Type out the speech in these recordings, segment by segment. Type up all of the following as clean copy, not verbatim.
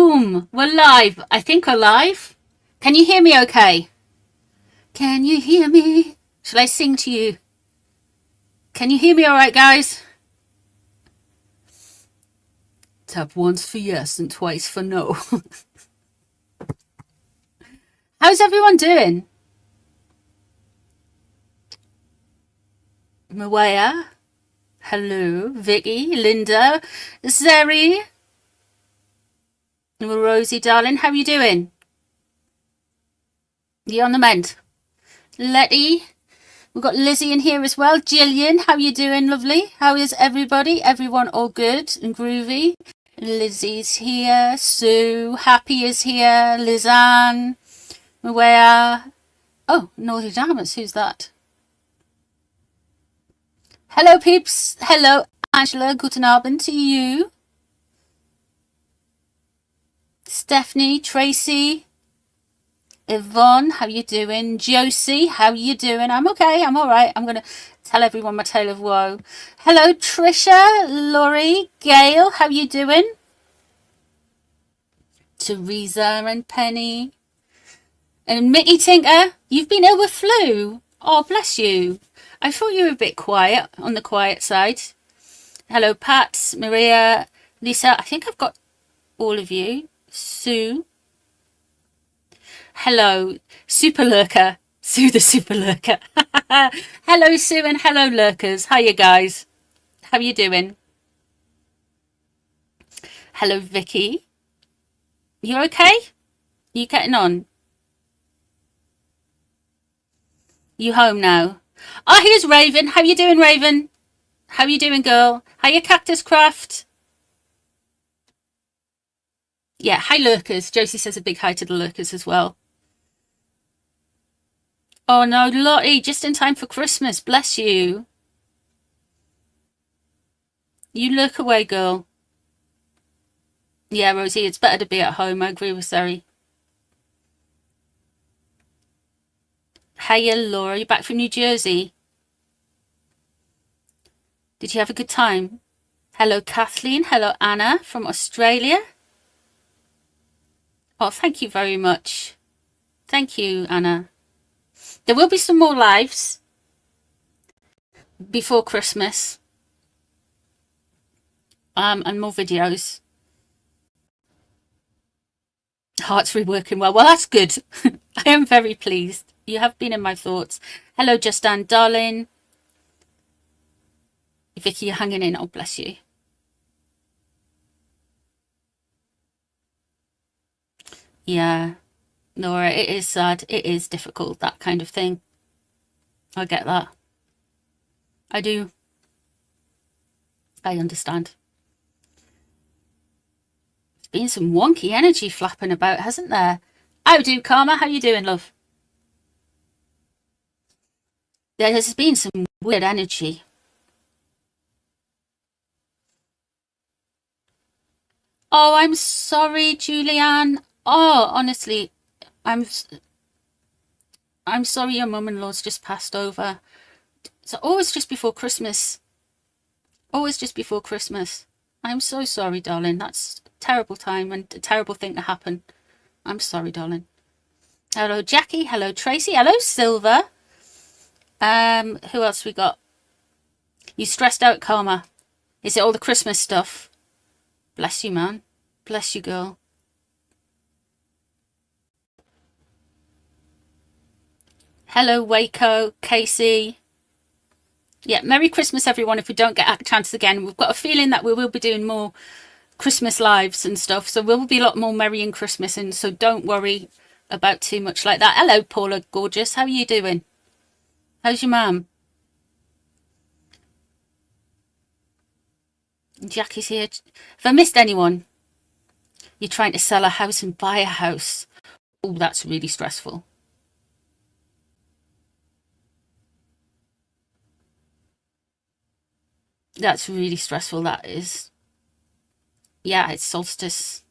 Boom! We're live. I think we're live. Can you hear me okay? Can you hear me? Shall I sing to you? Can you hear me all right, guys? Tap once for yes and twice for no. How's everyone doing? Mawaya? Hello. Vicky? Linda? Zeri? Rosie, darling, how are you doing? You on the mend? Letty? We've got Lizzie in here as well. Jillian, how are you doing, lovely? How is everybody? Everyone all good and groovy? Lizzie's here. Sue, Happy is here. Lizanne. Mawaya. Oh, Naughty Damas, who's that? Hello, peeps. Hello, Angela. Guten Abend to you. Stephanie, Tracy, Yvonne, how you doing? Josie, how you doing? I'm okay. I'm all right. I'm going to tell everyone my tale of woe. Hello, Trisha, Laurie, Gail, how you doing? Teresa and Penny. And Mickey Tinker, you've been ill with flu. Oh, bless you. I thought you were a bit quiet, on the quiet side. Hello, Pat, Maria, Lisa. I think I've got all of you. Sue. Hello, Super Lurker. Sue the Super Lurker. Hello, Sue, and hello, Lurkers. How you guys? How you doing? Hello, Vicky. You okay? You getting on? You home now? Oh, here's Raven. How you doing, Raven? How you doing, girl? How you, Cactus Craft? Yeah, hi, Lurkers. Josie says a big hi to the Lurkers as well. Oh, no, Lottie, just in time for Christmas. Bless you. You look away, girl. Yeah, Rosie, it's better to be at home. I agree with Sari. Hiya, Laura. You back from New Jersey? Did you have a good time? Hello, Kathleen. Hello, Anna from Australia. Oh, thank you very much. Thank you, Anna. There will be some more lives before Christmas. And more videos. Heart's reworking well. Well, that's good. I am very pleased. You have been in my thoughts. Hello, Justin, darling. Vicky, you're hanging in. Oh, bless you. Yeah, Nora, it is sad. It is difficult, that kind of thing. I get that. I do. I understand. There's been some wonky energy flapping about, hasn't there? How do, Karma? How you doing, love? There has been some weird energy. Oh, I'm sorry, Julianne. Oh, honestly, I'm sorry your mum-in-law's just passed over. So always just before Christmas. Always just before Christmas. I'm so sorry, darling. That's a terrible time and a terrible thing to happen. I'm sorry, darling. Hello, Jackie. Hello, Tracy. Hello, Silver. Who else we got? You stressed out, Karma. Is it all the Christmas stuff? Bless you, man. Bless you, girl. Hello, Waco, Casey. Yeah, Merry Christmas, everyone. If we don't get a chance again, we've got a feeling that we will be doing more Christmas lives and stuff. So we'll be a lot more merry in Christmas. And so don't worry about too much like that. Hello, Paula, gorgeous. How are you doing? How's your mum? Jackie's here. If I missed anyone, you're trying to sell a house and buy a house. Oh, that's really stressful. That's really stressful, that is. Yeah, it's solstice.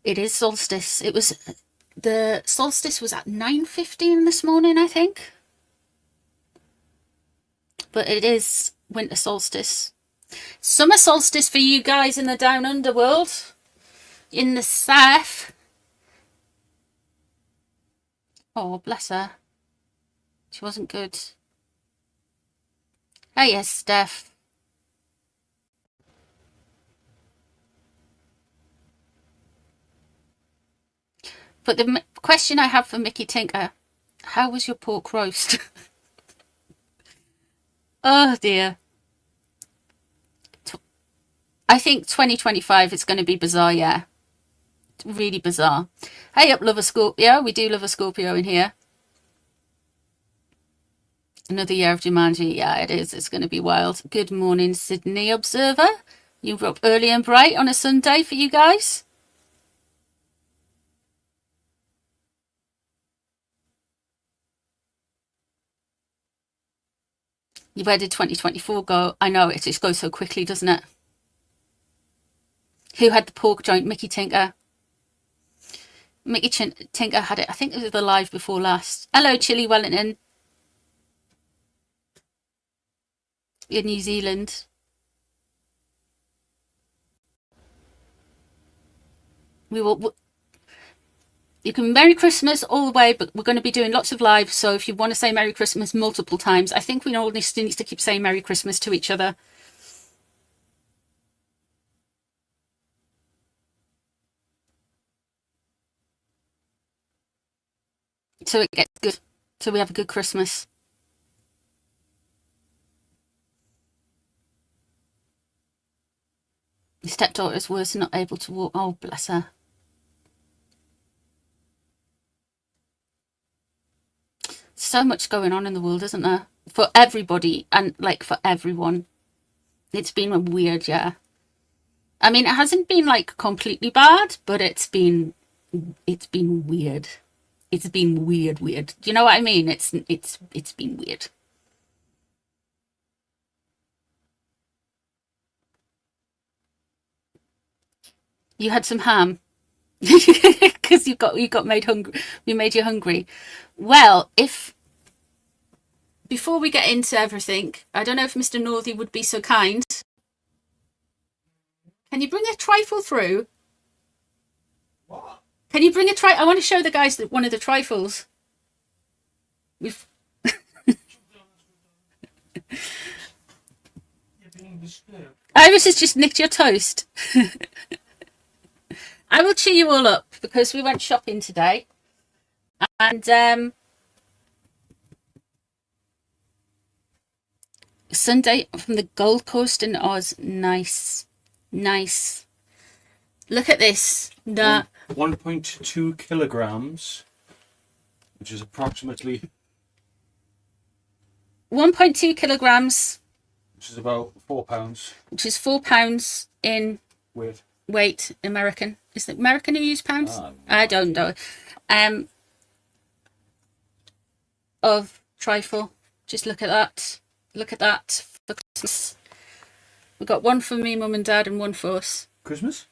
It is solstice. It was, the solstice was at 9:15 this morning, I think. But it is winter solstice. Summer solstice for you guys in the down underworld. In the south. Oh, bless her. She wasn't good. Oh, yes, Steph. But the question I have for Mickey Tinker, how was your pork roast? Oh, dear. I think 2025 is going to be bizarre, yeah. Really bizarre. Hey up, love a Scorpio. We do love a Scorpio in here. Another year of Jumanji. Yeah, it is. It's going to be wild. Good morning, Sydney Observer. You were up early and bright on a Sunday for you guys. Where did 2024 go? I know, it just goes so quickly, doesn't it? Who had the pork joint? Mickey Tinker. Mickey Tinker had it. I think it was the live before last. Hello, Chili Wellington. In New Zealand. We will. You can Merry Christmas all the way, but we're going to be doing lots of lives. So if you want to say Merry Christmas multiple times, I think we all need to keep saying Merry Christmas to each other. So it gets good. So we have a good Christmas. Your stepdaughter is worse and not able to walk. Oh, bless her. So much going on in the world, isn't there? For everybody and like for everyone. It's been a weird year. I mean, it hasn't been like completely bad, but it's been weird. It's been weird. Do you know what I mean? It's been weird. You had some ham because you got made hungry. We made you hungry. Well, if before we get into everything, I don't know if Mr. Northy would be so kind. Can you bring a trifle through? What? Can you bring a I want to show the guys one of the trifles. We've. Iris has just nicked your toast. I will cheer you all up because we went shopping today. And Sunday from the Gold Coast in Oz. Nice. Look at this. 1.2 kilograms, which is approximately 1.2 kilograms, which is about 4 pounds. Which is 4 pounds in weight. American. Is it American who use pounds? I don't know. Of trifle. Just look at that. Look at that for Christmas. We got one for me, mum and dad, and one for us. Christmas?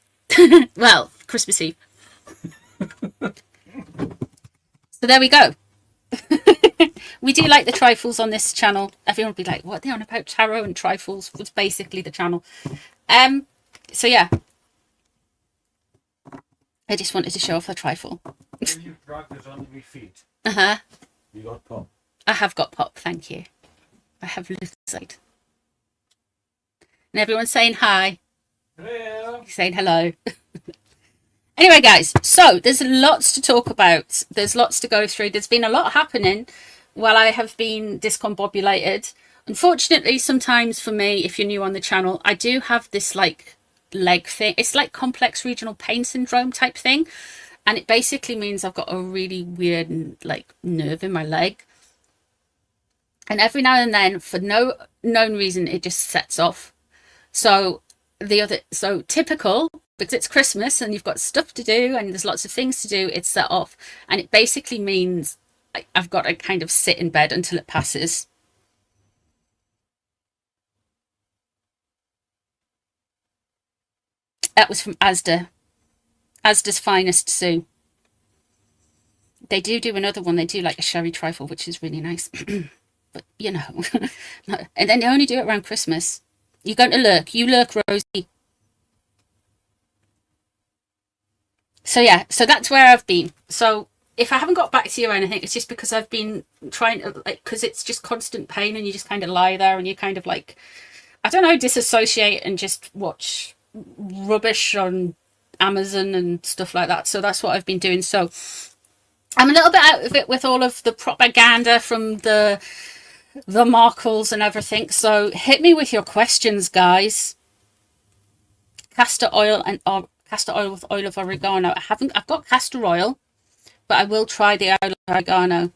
Well, Christmas Eve. So there we go. We do like the trifles on this channel. Everyone will be like, what are they on about? Tarot and trifles was basically the channel. So yeah. I just wanted to show off the trifle. When you dragged it under my feet. Uh-huh. You got pop. I have got pop, thank you. I have lizard. And everyone's saying hi. Hello. Saying hello. Anyway, guys, so there's lots to talk about. There's lots to go through. There's been a lot happening while I have been discombobulated. Unfortunately, sometimes for me, if you're new on the channel, I do have this like leg thing. It's like complex regional pain syndrome type thing. And it basically means I've got a really weird like nerve in my leg. And every now and then, for no known reason, it just sets off. So typical, because it's Christmas and you've got stuff to do and there's lots of things to do, it's set off. And it basically means I've got to kind of sit in bed until it passes. That was from Asda. Asda's Finest Sue. They do another one. They do like a sherry trifle, which is really nice. But, you know. And then they only do it around Christmas. You're going to lurk. You lurk, Rosie. So yeah, so that's where I've been. So if I haven't got back to you or anything, it's just because I've been trying to, like, because it's just constant pain and you just kind of lie there and you kind of like, I don't know, disassociate and just watch rubbish on Amazon and stuff like that. So that's what I've been doing. So I'm a little bit out of it with all of the propaganda from the Markles and everything. So hit me with your questions, guys. Castor oil and castor oil with oil of oregano. I've got castor oil, but I will try the oil of oregano.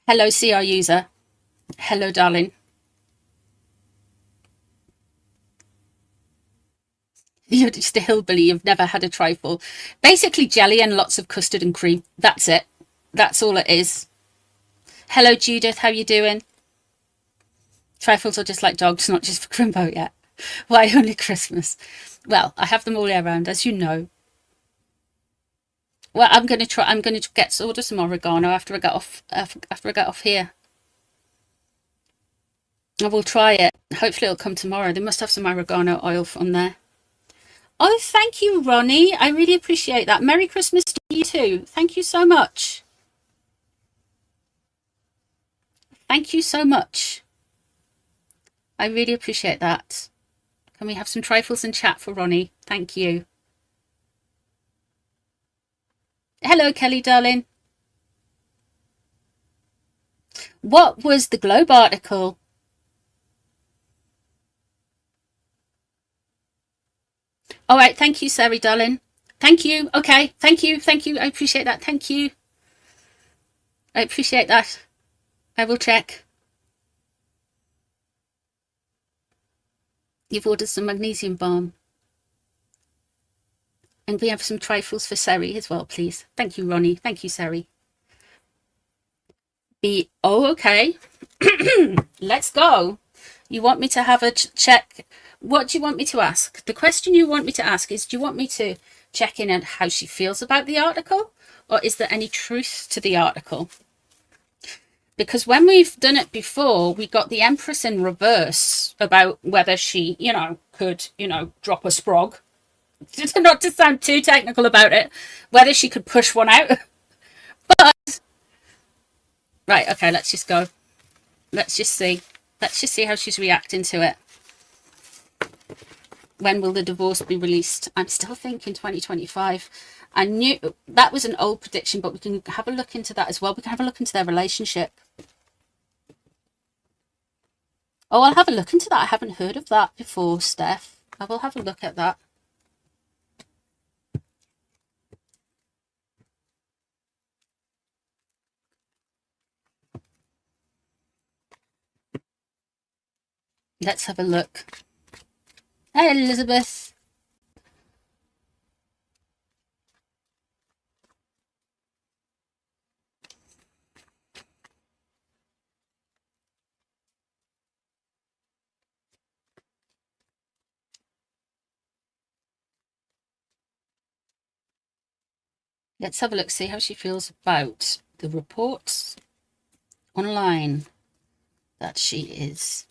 Hello, CR user. Hello, darling. You're just a hillbilly. You've never had a trifle. Basically, jelly and lots of custard and cream. That's it. That's all it is. Hello, Judith. How you doing? Trifles are just like dogs, not just for Crimbo yet. Why only Christmas? Well, I have them all year round, as you know. Well, I'm going to order some oregano after I get off here. I will try it. Hopefully it'll come tomorrow. They must have some oregano oil on there. Oh, thank you, Ronnie. I really appreciate that. Merry Christmas to you too. Thank you so much. Thank you so much. I really appreciate that. Can we have some trifles in chat for Ronnie? Thank you. Hello, Kelly, darling. What was the Globe article? All right, thank you, Sari, darling. Thank you. Okay, thank you. Thank you. I appreciate that. Thank you. I appreciate that. I will check. You've ordered some magnesium balm. And we have some trifles for Sari as well, please. Thank you, Ronnie. Thank you, Sari. Oh, okay. Let's go. You want me to have a check? What do you want me to ask? The question you want me to ask is, do you want me to check in on how she feels about the article? Or is there any truth to the article? Because when we've done it before, we got the Empress in reverse about whether she, could, drop a sprog. Not to sound too technical about it, whether she could push one out. But, right, okay, let's just go. Let's just see. Let's just see how she's reacting to it. When will the divorce be released? I'm still thinking 2025. I knew that was an old prediction, but we can have a look into that as well. We can have a look into their relationship. Oh, I'll have a look into that. I haven't heard of that before, Steph. I will have a look at that. Let's have a look. Hey, Elizabeth. Let's have a look, see how she feels about the reports online that she is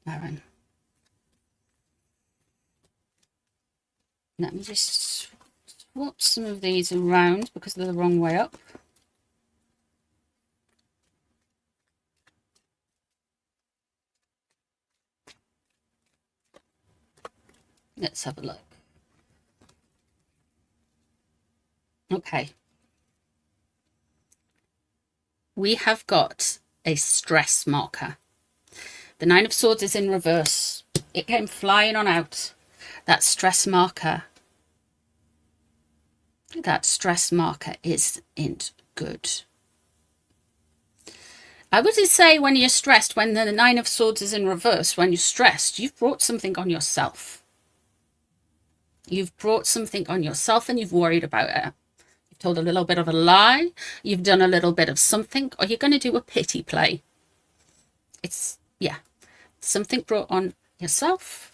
Aaron. Let me just swap some of these around because they're the wrong way up. Let's have a look. Okay. We have got a stress marker. The Nine of Swords is in reverse. It came flying on out. That stress marker isn't good. I would say when you're stressed, when the Nine of Swords is in reverse, when you're stressed, you've brought something on yourself. You've brought something on yourself and you've worried about it. You've told a little bit of a lie. You've done a little bit of something, or you're going to do a pity play. It's, yeah, something brought on yourself.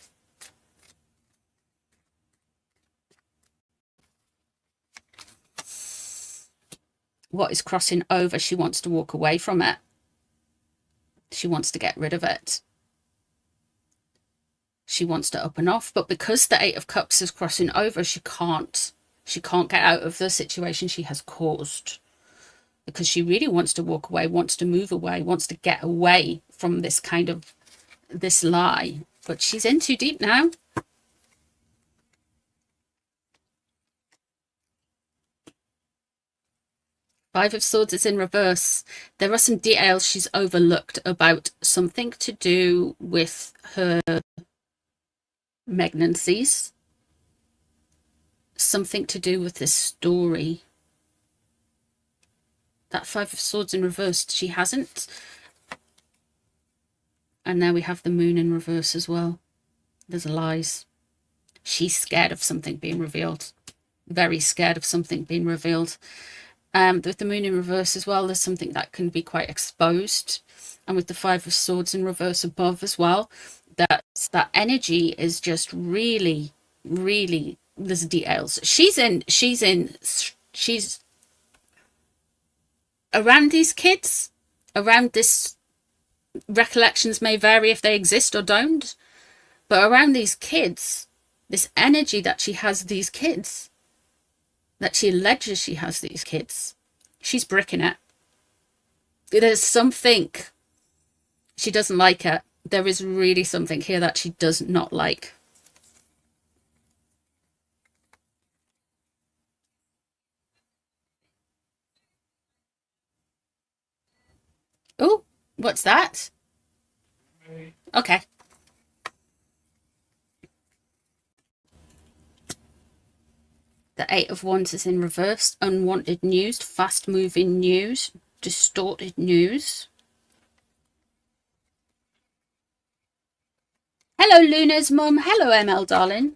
What is crossing over? She wants to walk away from it. She wants to get rid of it. She wants to up and off, but because the Eight of Cups is crossing over, she can't get out of the situation she has caused, because she really wants to walk away, wants to move away, wants to get away from this kind of this lie, but she's in too deep now. Five of Swords is in reverse. There are some details she's overlooked about something to do with her pregnancies, something to do with this story. That Five of Swords in reverse, she hasn't. And now we have the Moon in reverse as well. There's lies. She's scared of something being revealed. Very scared of something being revealed. With the Moon in reverse as well, there's something that can be quite exposed. And with the Five of Swords in reverse above as well, that energy is just really, really, there's details. She's around these kids, around this, recollections may vary if they exist or don't, but around these kids, this energy that she has these kids, that she alleges she has these kids, she's bricking it. There's something, she doesn't like it. There is really something here that she does not like. Oh, what's that? Okay. The Eight of Wands is in reverse. Unwanted news, fast-moving news, distorted news. Hello, Luna's mum. Hello, ML, darling.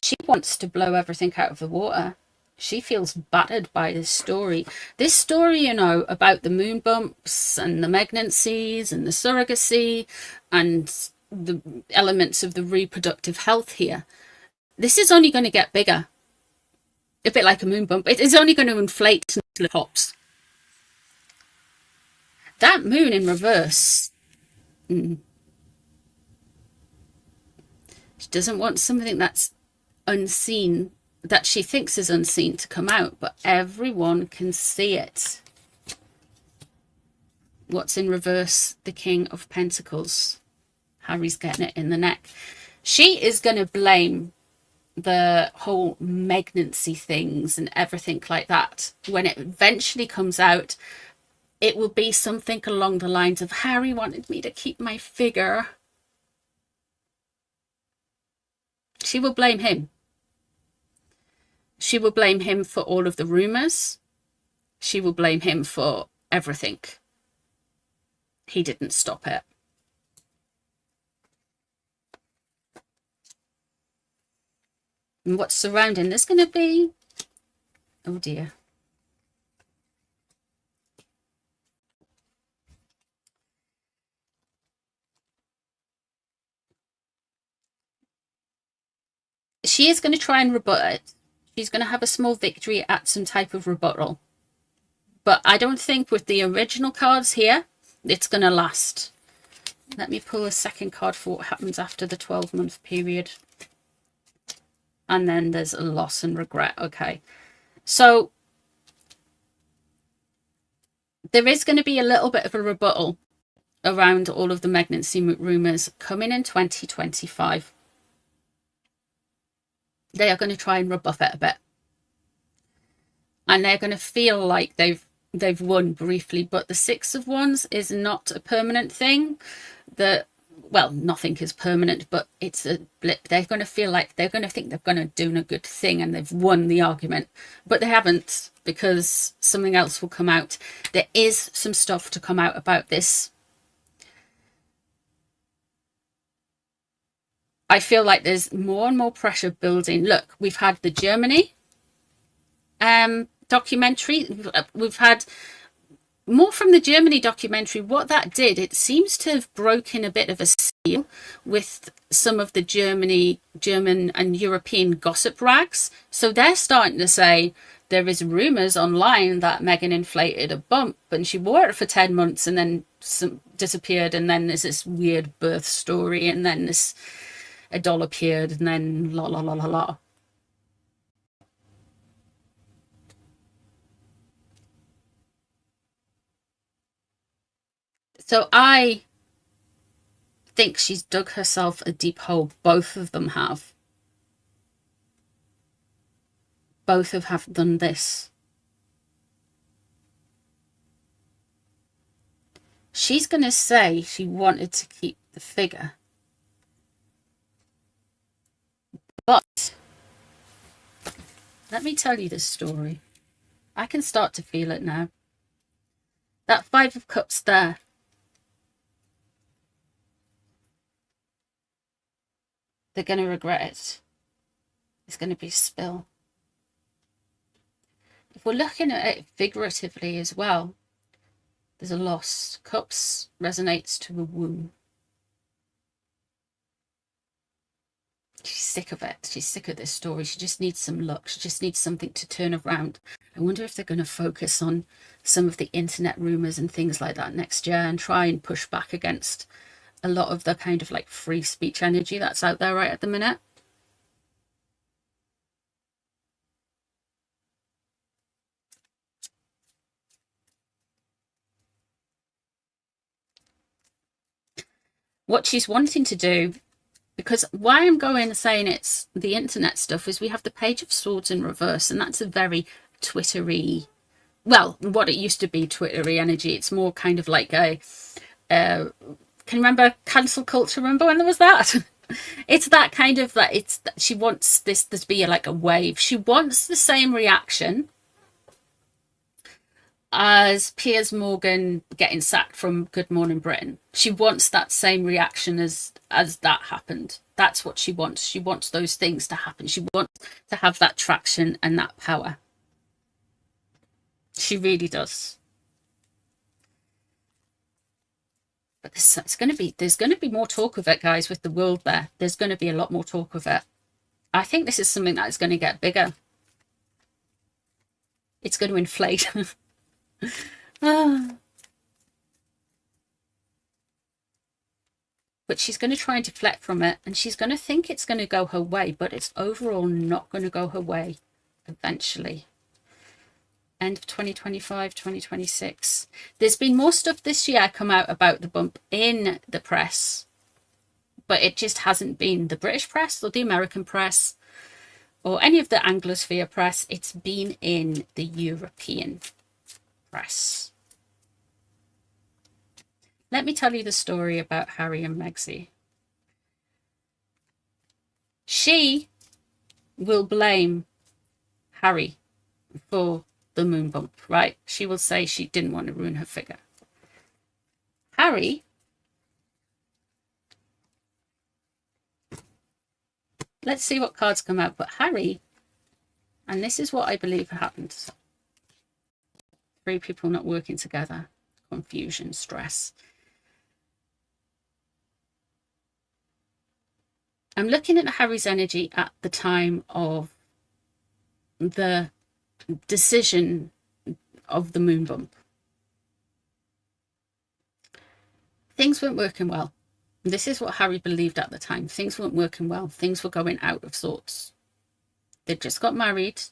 She wants to blow everything out of the water. She feels battered by this story. This story, you know, about the moon bumps and the pregnancies and the surrogacy and the elements of the reproductive health here. This is only going to get bigger. A bit like a moon bump. It is only going to inflate until it pops. That moon in reverse. She doesn't want something that's unseen, that she thinks is unseen, to come out, but everyone can see it. What's in reverse? The King of Pentacles. Harry's getting it in the neck. She is going to blame the whole pregnancy things and everything like that. When it eventually comes out, it will be something along the lines of, Harry wanted me to keep my figure. She will blame him. She will blame him for all of the rumours. She will blame him for everything. He didn't stop it. And what's surrounding this going to be? Oh dear. She is going to try and rebut it. She's going to have a small victory at some type of rebuttal. But I don't think with the original cards here, it's going to last. Let me pull a second card for what happens after the 12-month period. And then there's a loss and regret. Okay. So there is going to be a little bit of a rebuttal around all of the pregnancy rumours coming in 2025. They are going to try and rebuff it a bit. And they're going to feel like they've won briefly, but the Six of Wands is not a permanent thing. Well, nothing is permanent, but it's a blip. They're going to feel like they're going to think they're going to do a good thing and they've won the argument, but they haven't, because something else will come out. There is some stuff to come out about this. I feel like there's more and more pressure building. Look, we've had the Germany documentary. We've had more from the Germany documentary, what that did, it seems to have broken a bit of a seal with some of the German and European gossip rags. So they're starting to say there is rumours online that Meghan inflated a bump and she wore it for 10 months and then disappeared, and then there's this weird birth story, and then a doll appeared, and then la la la la la. So I think she's dug herself a deep hole. Both of them have. Both have done this. She's going to say she wanted to keep the figure. But let me tell you this story. I can start to feel it now. That Five of Cups there. They're going to regret it. It's going to be a spill. If we're looking at it figuratively as well, there's a loss. Cups resonates to a womb. She's sick of it. She's sick of this story. She just needs some luck. She just needs something to turn around. I wonder if they're going to focus on some of the internet rumours and things like that next year and try and push back against a lot of the kind of like free speech energy that's out there right at the minute. What she's wanting to do, because why I'm going saying it's the internet stuff, is we have the Page of Swords in reverse, and that's a very Twittery, well, what it used to be Twittery energy. It's more kind of like a can you remember cancel culture? Remember when there was that? It's that kind of that. It's she wants this to be like a wave. She wants the same reaction as Piers Morgan getting sacked from Good Morning Britain. She wants that same reaction as that happened. That's what she wants. She wants those things to happen. She wants to have that traction and that power. She really does. But there's going to be more talk of it, guys, with the world there. There's going to be a lot more talk of it. I think this is something that is going to get bigger. It's going to inflate. But she's going to try and deflect from it, and she's going to think it's going to go her way, but it's overall not going to go her way eventually. End of 2025, 2026. There's been more stuff this year come out about the bump in the press, but it just hasn't been the British press or the American press or any of the Anglosphere press. It's been in the European press. Let me tell you the story about Harry and Megxie. She will blame Harry for the moon bump, right? She will say she didn't want to ruin her figure. Harry, let's see what cards come out. But Harry, and this is what I believe happened. 3 people not working together, confusion, stress. I'm looking at Harry's energy at the time of the decision of the moon bump. Things weren't working well. This is what Harry believed at the time. Things weren't working well. Things were going out of sorts. They'd just got married.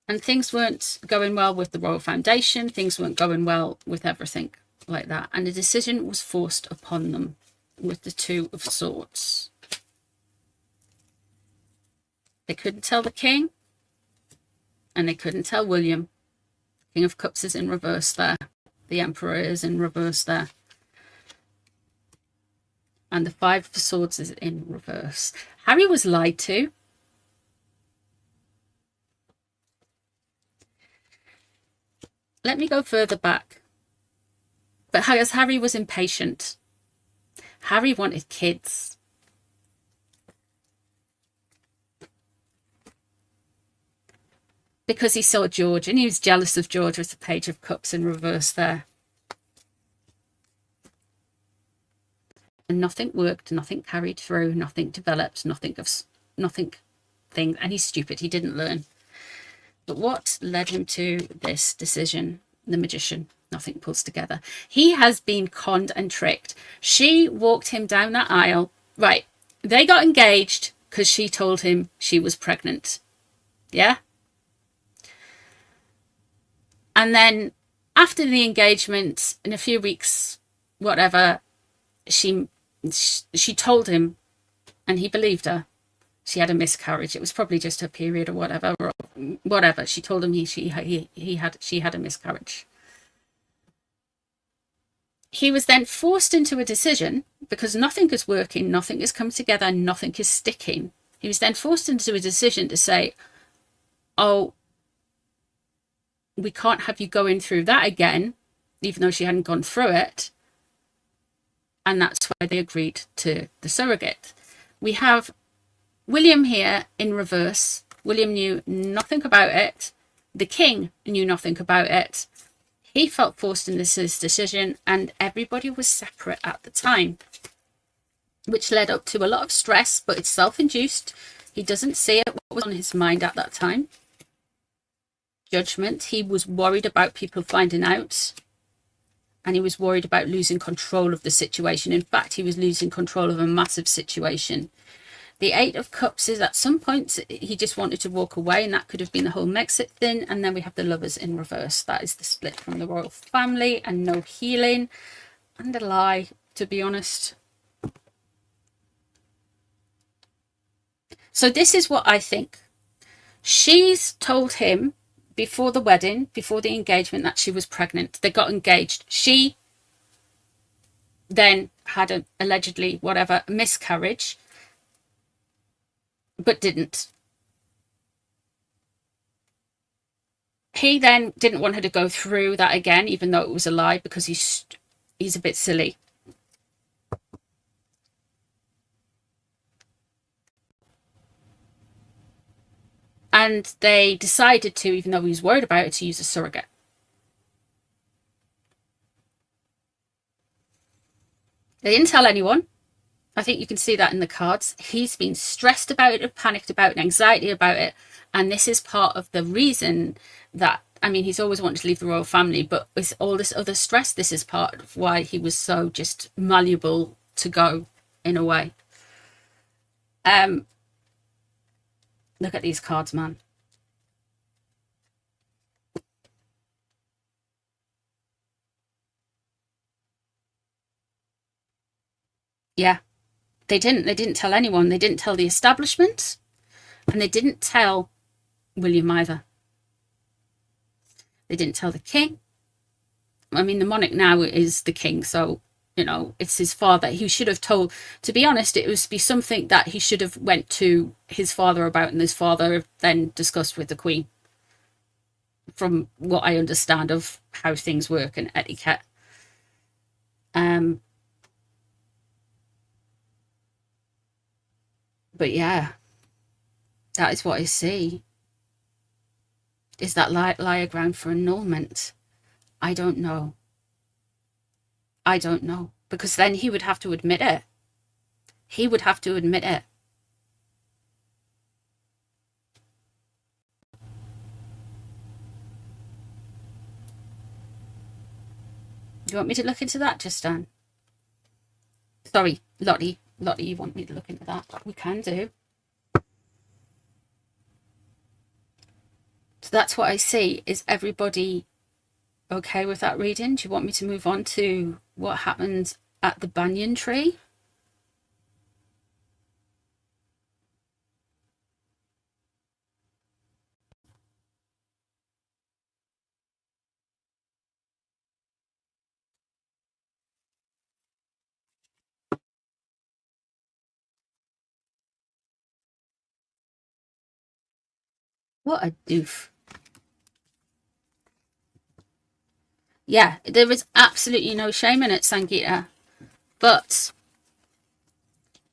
And things weren't going well with the Royal Foundation. Things weren't going well with everything like that. And a decision was forced upon them with the Two of Swords. They couldn't tell the King, and they couldn't tell William. King of Cups is in reverse there. The Emperor is in reverse there. And the Five of Swords is in reverse. Harry was lied to. Let me go further back. But as Harry was impatient, Harry wanted kids. because he saw George and he was jealous of George with the Page of Cups in reverse there. And nothing worked, nothing carried through, nothing developed, nothing thing. And he's stupid, he didn't learn. But what led him to this decision? The Magician. Nothing pulls together. He has been conned and tricked. She walked him down that aisle. Right, they got engaged because she told him she was pregnant. Yeah? And then after the engagement, in a few weeks, whatever, she told him, and he believed her, she had a miscarriage. It was probably just her period or whatever. She told him she had a miscarriage. He was then forced into a decision because nothing is working, nothing is coming together, nothing is sticking. He was then forced into a decision to say, oh, we can't have you going through that again, even though she hadn't gone through it. And that's why they agreed to the surrogate. We have William here in reverse. William knew nothing about it. The king knew nothing about it. He felt forced in this decision, and everybody was separate at the time, which led up to a lot of stress, but it's self-induced. He doesn't see it, what was on his mind at that time. Judgment. He was worried about people finding out, and he was worried about losing control of the situation. In fact, he was losing control of a massive situation. The Eight of Cups is at some point he just wanted to walk away, and that could have been the whole Megxit thing. And then we have the Lovers in reverse. That is the split from the royal family and no healing and a lie, to be honest. So this is what I think. She's told him before the wedding, before the engagement, that she was pregnant. They got engaged. She then had an allegedly whatever miscarriage, but didn't. He then didn't want her to go through that again, even though it was a lie, because he's a bit silly. And they decided to, even though he was worried about it, to use a surrogate. They didn't tell anyone. I think you can see that in the cards. He's been stressed about it and panicked about it and anxiety about it. And this is part of the reason that, I mean, he's always wanted to leave the royal family, but with all this other stress, this is part of why he was so just malleable to go, in a way. Look at these cards, man. Yeah. They didn't tell anyone. They didn't tell the establishment, and they didn't tell William either. They didn't tell the king. I mean, the monarch now is the king, so, you know, it's his father. He should have told, to be honest, it would be something that he should have went to his father about, and his father then discussed with the queen, from what I understand of how things work and etiquette. But yeah, that is what I see. Is that lie ground for annulment? I don't know. I don't know. Because then he would have to admit it. He would have to admit it. Do you want me to look into that, Tristan? Sorry, Lottie. Lottie, you want me to look into that? We can do. So that's what I see. Is everybody okay with that reading? Do you want me to move on to what happened at the banyan tree? What a doof. Yeah, there is absolutely no shame in it, Sangeeta. But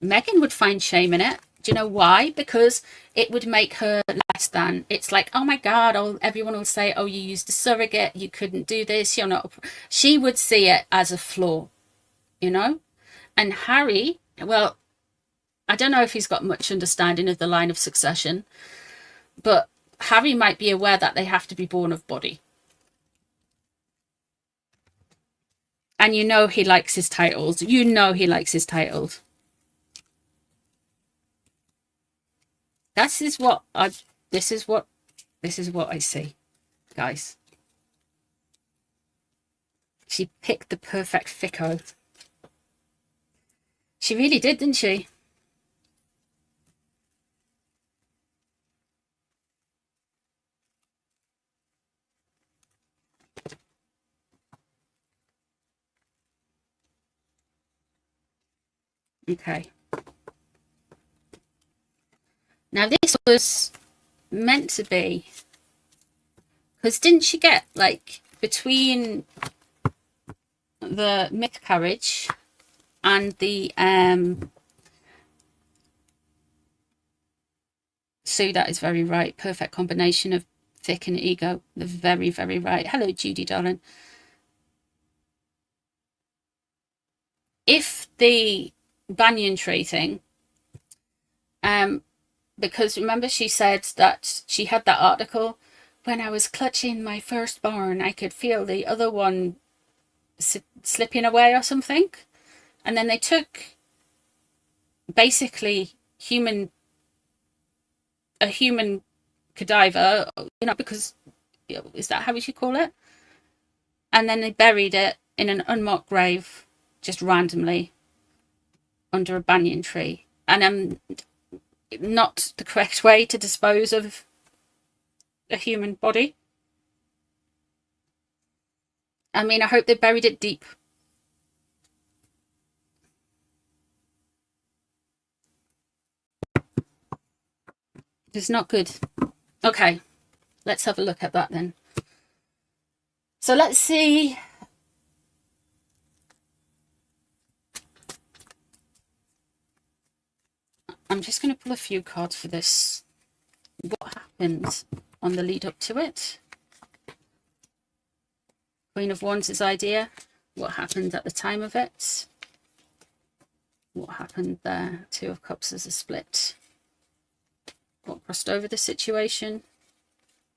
Meghan would find shame in it. Do you know why? Because it would make her less than. It's like, oh my God, everyone will say, oh, you used a surrogate, you couldn't do this, you're not. She would see it as a flaw, you know? And Harry, well, I don't know if he's got much understanding of the line of succession, but Harry might be aware that they have to be born of body. And you know he likes his titles. You know he likes his titles. This is what I see, guys. She picked the perfect Fico. She really did, didn't she? Okay. Now this was meant to be, because didn't she get, like, between the miscarriage and the Sue, that is very right. Perfect combination of thick and ego. The very, very right. Hello, Judy, darling. If the banyan tree thing, because remember she said that she had that article, when I was clutching my firstborn, I could feel the other one slipping away or something. And then they took basically a human cadaver, you know, because, is that how we should call it? And then they buried it in an unmarked grave, just randomly, under a banyan tree. And not the correct way to dispose of a human body. I mean, I hope they buried it deep. It's not good. Okay, let's have a look at that then. So let's see. I'm just going to pull a few cards for this. What happened on the lead up to it? Queen of Wands' idea. What happened at the time of it? What happened there? Two of Cups as a split. What crossed over the situation?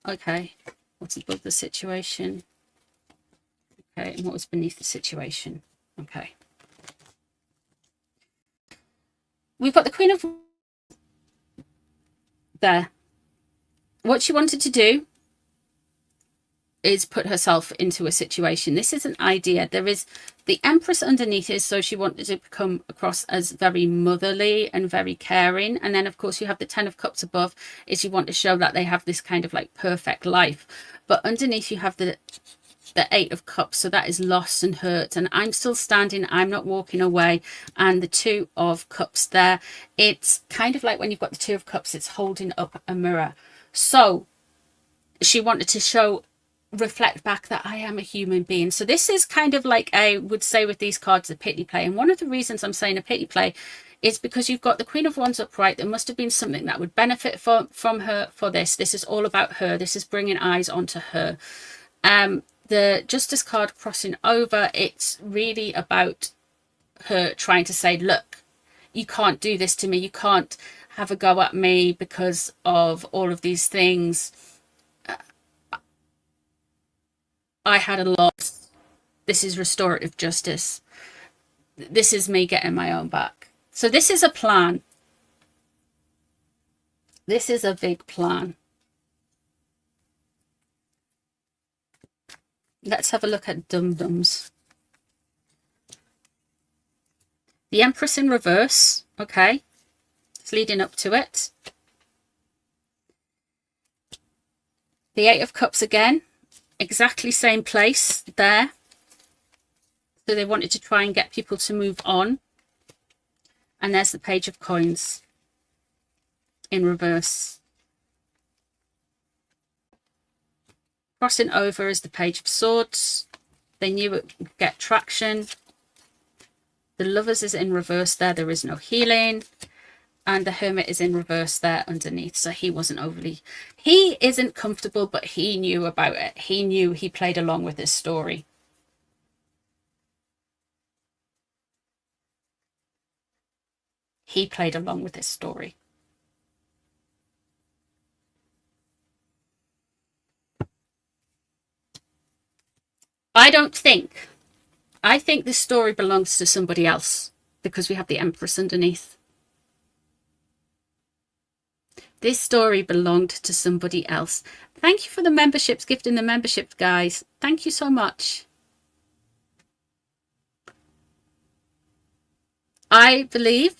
Okay. What's above the situation? Okay. And what was beneath the situation? Okay. We've got the Queen of there. What she wanted to do is put herself into a situation. This is an idea. There is the Empress underneath is, so she wanted to come across as very motherly and very caring. And then, of course, you have the Ten of Cups above, is you want to show that they have this kind of like perfect life. But underneath you have the Eight of Cups, so that is loss and hurt. And I'm still standing, I'm not walking away. And the Two of Cups there, it's kind of like when you've got the Two of Cups, it's holding up a mirror. So she wanted to reflect back that I am a human being. So this is kind of like, I would say with these cards, a pity play. And one of the reasons I'm saying a pity play is because you've got the Queen of Wands upright. There must have been something that would benefit from her for this. This is all about her. This is bringing eyes onto her. The Justice card crossing over, it's really about her trying to say, look, you can't do this to me. You can't have a go at me because of all of these things. I had a loss. This is restorative justice. This is me getting my own back. So this is a plan. This is a big plan. Let's have a look at dum-dums. The Empress in reverse. Okay. It's leading up to it. The Eight of Cups again. Exactly same place there. So they wanted to try and get people to move on. And there's the Page of Coins in reverse. Crossing over is the Page of Swords. They knew it would get traction. The Lovers is in reverse there. There is no healing. And the Hermit is in reverse there underneath. So he wasn't overly... He isn't comfortable, but he knew about it. He knew, he played along with his story. He played along with his story. I think this story belongs to somebody else because we have the Empress underneath. This story belonged to somebody else. Thank you for the memberships, gifting the membership, guys. Thank you so much. I believe,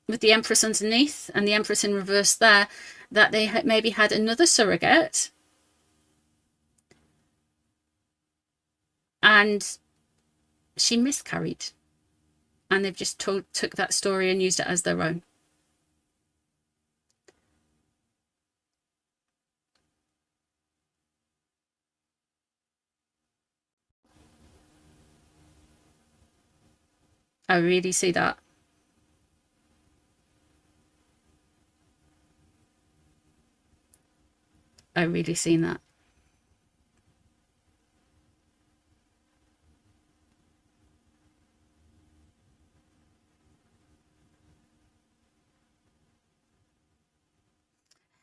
with the Empress underneath and the Empress in reverse there, that they maybe had another surrogate. And she miscarried. And they've just took that story and used it as their own. I really see that. I really seen that.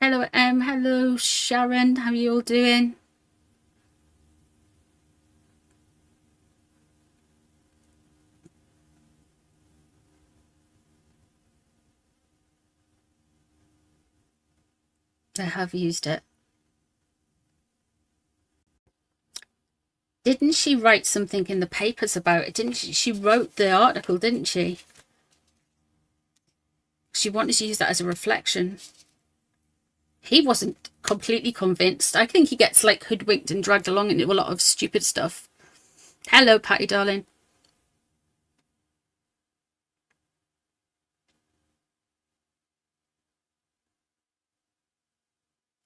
Hello, hello, Sharon. How are you all doing? I have used it. Didn't she write something in the papers about it? Didn't she? She wrote the article, didn't she? She wanted to use that as a reflection. He wasn't completely convinced. I think he gets like hoodwinked and dragged along into a lot of stupid stuff. Hello, Patty, darling.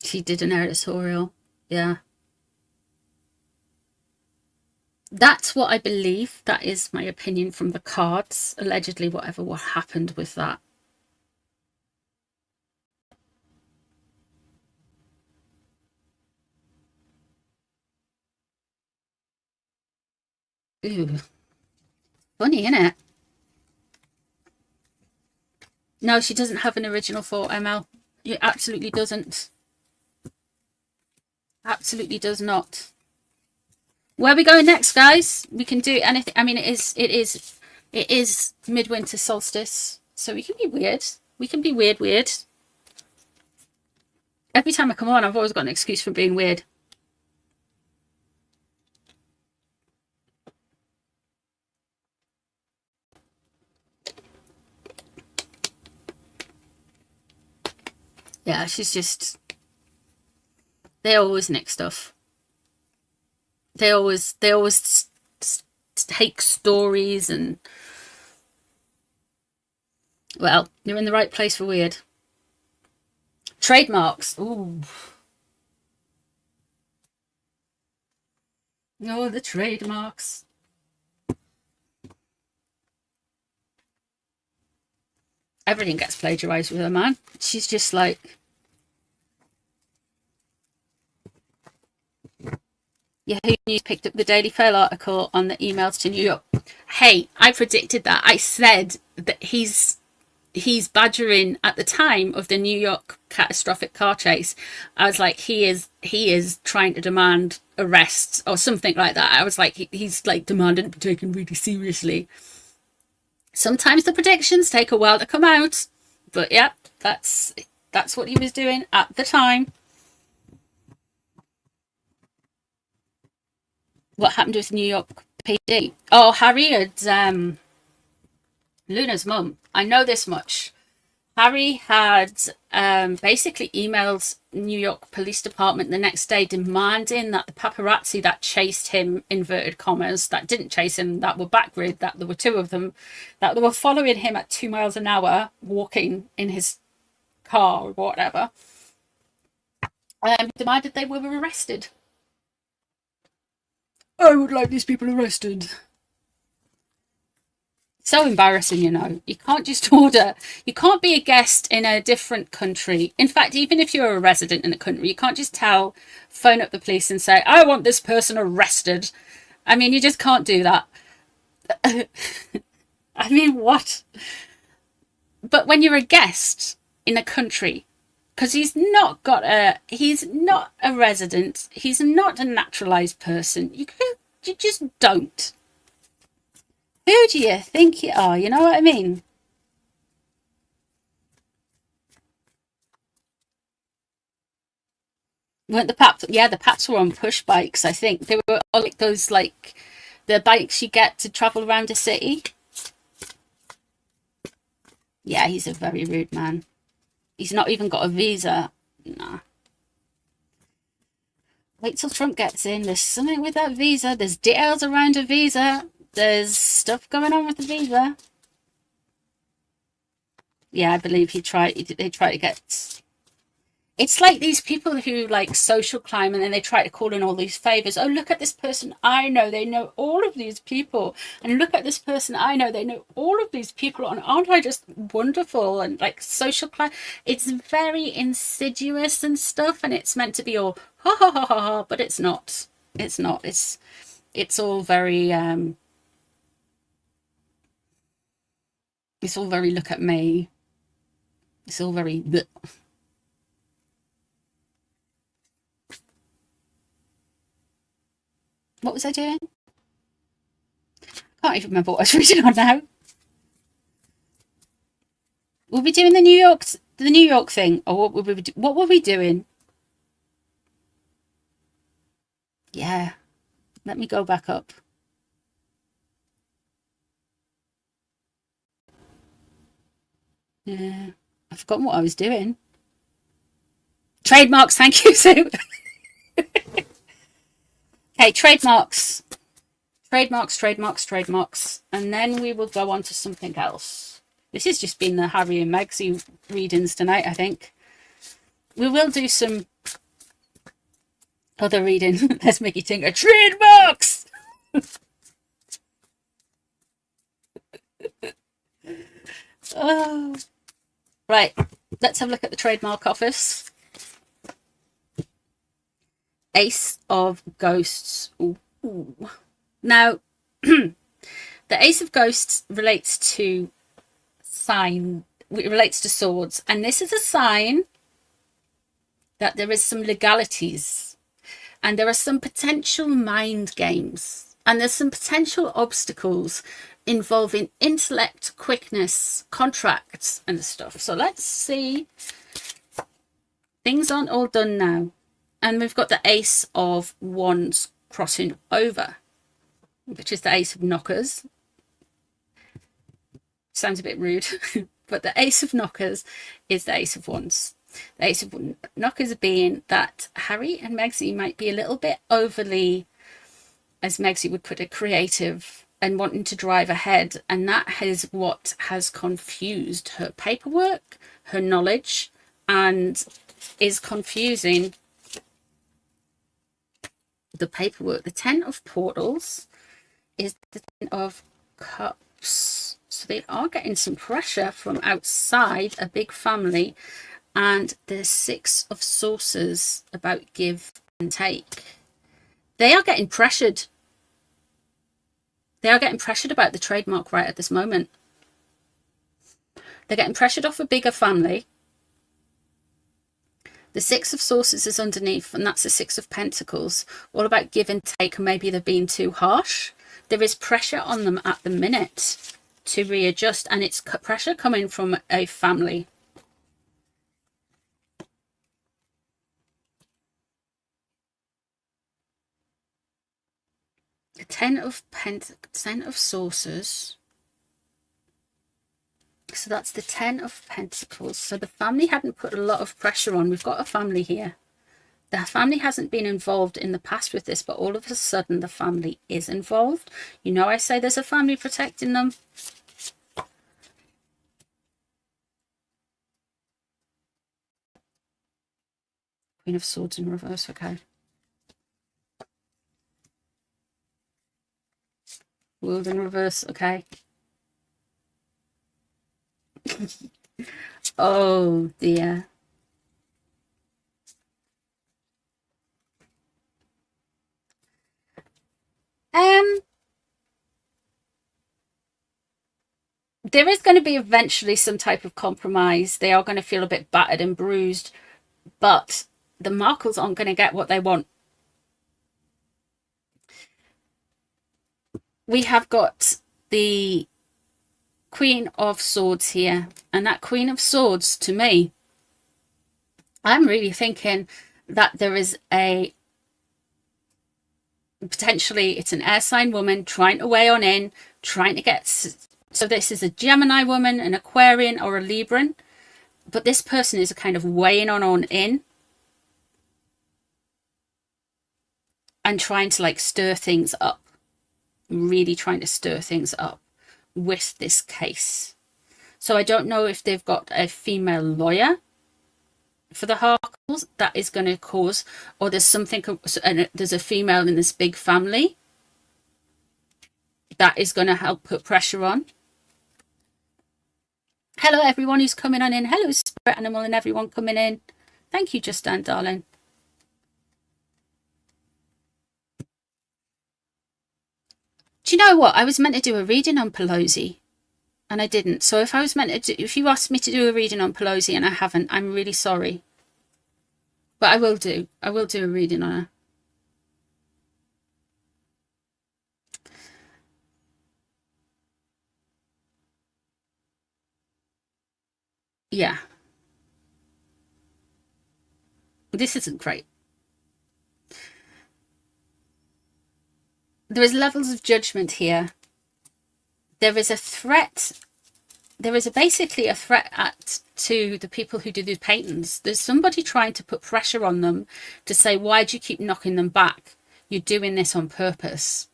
She did an editorial. Yeah. That's what I believe. That is my opinion from the cards. Allegedly, what happened with that. Ooh. Funny, isn't it? No, she doesn't have an original thought, ML. It absolutely doesn't. Absolutely does not. Where are we going next, guys? We can do anything. I mean, it is midwinter solstice, so we can be weird. We can be weird. Every time I come on, I've always got an excuse for being weird. Yeah, she's just... They always nick stuff. They always take stories and... Well, you're in the right place for weird. Trademarks. Ooh. Oh, the trademarks. Everything gets plagiarized with her, man. She's just like... Yahoo News picked up the Daily Fail article on the emails to New York. Hey, I predicted that. I said that he's badgering at the time of the New York catastrophic car chase. I was like, he is trying to demand arrests or something like that. I was like, he's like demanding to be taken really seriously. Sometimes the predictions take a while to come out, but yeah, that's what he was doing at the time. What happened with New York PD? Oh, Harry had Luna's mum. I know this much. Harry had basically emailed New York Police Department the next day demanding that the paparazzi that chased him, inverted commas, that didn't chase him, that were backgrid, that there were two of them, that they were following him at 2 miles an hour, walking in his car or whatever, demanded they were arrested. I would like these people arrested. So embarrassing, you know. You can't just order. You can't be a guest in a different country. In fact, even if you're a resident in a country, you can't just phone up the police and say, I want this person arrested. I mean, you just can't do that. I mean, what? But when you're a guest in a country, because he's not a resident, he's not a naturalized person, you just don't. Who do you think you are? You know what I mean? Weren't the Paps? Yeah, the Paps were on push bikes, I think. They were like those, like, the bikes you get to travel around a city. Yeah, he's a very rude man. He's not even got a visa. Nah. Wait till Trump gets in. There's something with that visa. There's details around a visa. There's stuff going on with the visa. Yeah, I believe they try to get... It's like these people who like social climb and then they try to call in all these favors. Oh, look at this person I know. They know all of these people. And look at this person I know. They know all of these people. And aren't I just wonderful? And like social climb. It's very insidious and stuff. And it's meant to be all ha ha ha ha ha. But it's not. It's not. It's all very... It's all very look at me. It's all very... Bleh. What was I doing? Can't even remember what I was reading on now. We'll be doing the New York thing, or what were we doing? Yeah, let me go back up. Yeah, I've forgotten what I was doing. Trademarks, thank you, Sue. Okay, trademarks. Trademarks. And then we will go on to something else. This has just been the Harry and Megsy readings tonight, I think. We will do some other reading. Let's make you think of trademarks. Oh. Right, let's have a look at the trademark office. Ace of Ghosts. Ooh. Now, the Ace of Ghosts relates to swords, and this is a sign that there is some legalities, and there are some potential mind games, and there's some potential obstacles involving intellect, quickness, contracts, and stuff. So let's see. Things aren't all done now. And we've got the Ace of Wands crossing over, which is the Ace of Knockers. Sounds a bit rude, but the Ace of Knockers is the Ace of Wands. The Ace of Knockers being that Harry and Megsy might be a little bit overly, as Megsy would put it, creative and wanting to drive ahead. And that is what has confused her paperwork, her knowledge, and is confusing the paperwork. The Ten of Portals is the Ten of Cups. So they are getting some pressure from outside a big family. And the Six of Saucers about give and take. They are getting pressured. They are getting pressured about the trademark right at this moment. They're getting pressured off a bigger family. The Six of Saucers is underneath, and that's the Six of Pentacles. All about give and take, and maybe they're being too harsh. There is pressure on them at the minute to readjust, and it's pressure coming from a family. The Ten of Saucers. So that's the Ten of Pentacles. So the family hadn't put a lot of pressure on. We've got a family here. The family hasn't been involved in the past with this, but all of a sudden the family is involved. You know, I say there's a family protecting them. Queen of Swords in reverse, okay. World in reverse, okay. Oh dear. There is going to be eventually some type of compromise. They are going to feel a bit battered and bruised, but the Markles aren't going to get what they want. We have got the Queen of Swords here, and that Queen of Swords, to me, I'm really thinking that there is a potentially it's an air sign woman trying to weigh on in, trying to get, so this is a Gemini woman, an Aquarian, or a Libran, but this person is a kind of weighing on in and trying to like stir things up, really trying to stir things up with this case. So I don't know if they've got a female lawyer for the Harkles that is going to cause, or there's something, there's a female in this big family that is going to help put pressure on. Hello everyone who's coming on in. Hello Spirit Animal and everyone coming in. Thank you, Justin, darling. Do you know what? I was meant to do a reading on Pelosi and I didn't. So if I was meant to do, if you asked me to do a reading on Pelosi and I haven't, I'm really sorry. But I will do a reading on her. Yeah. This isn't great. There is levels of judgment here. There is a threat. There is basically a threat to the people who do these paintings. There's somebody trying to put pressure on them to say, why do you keep knocking them back? You're doing this on purpose.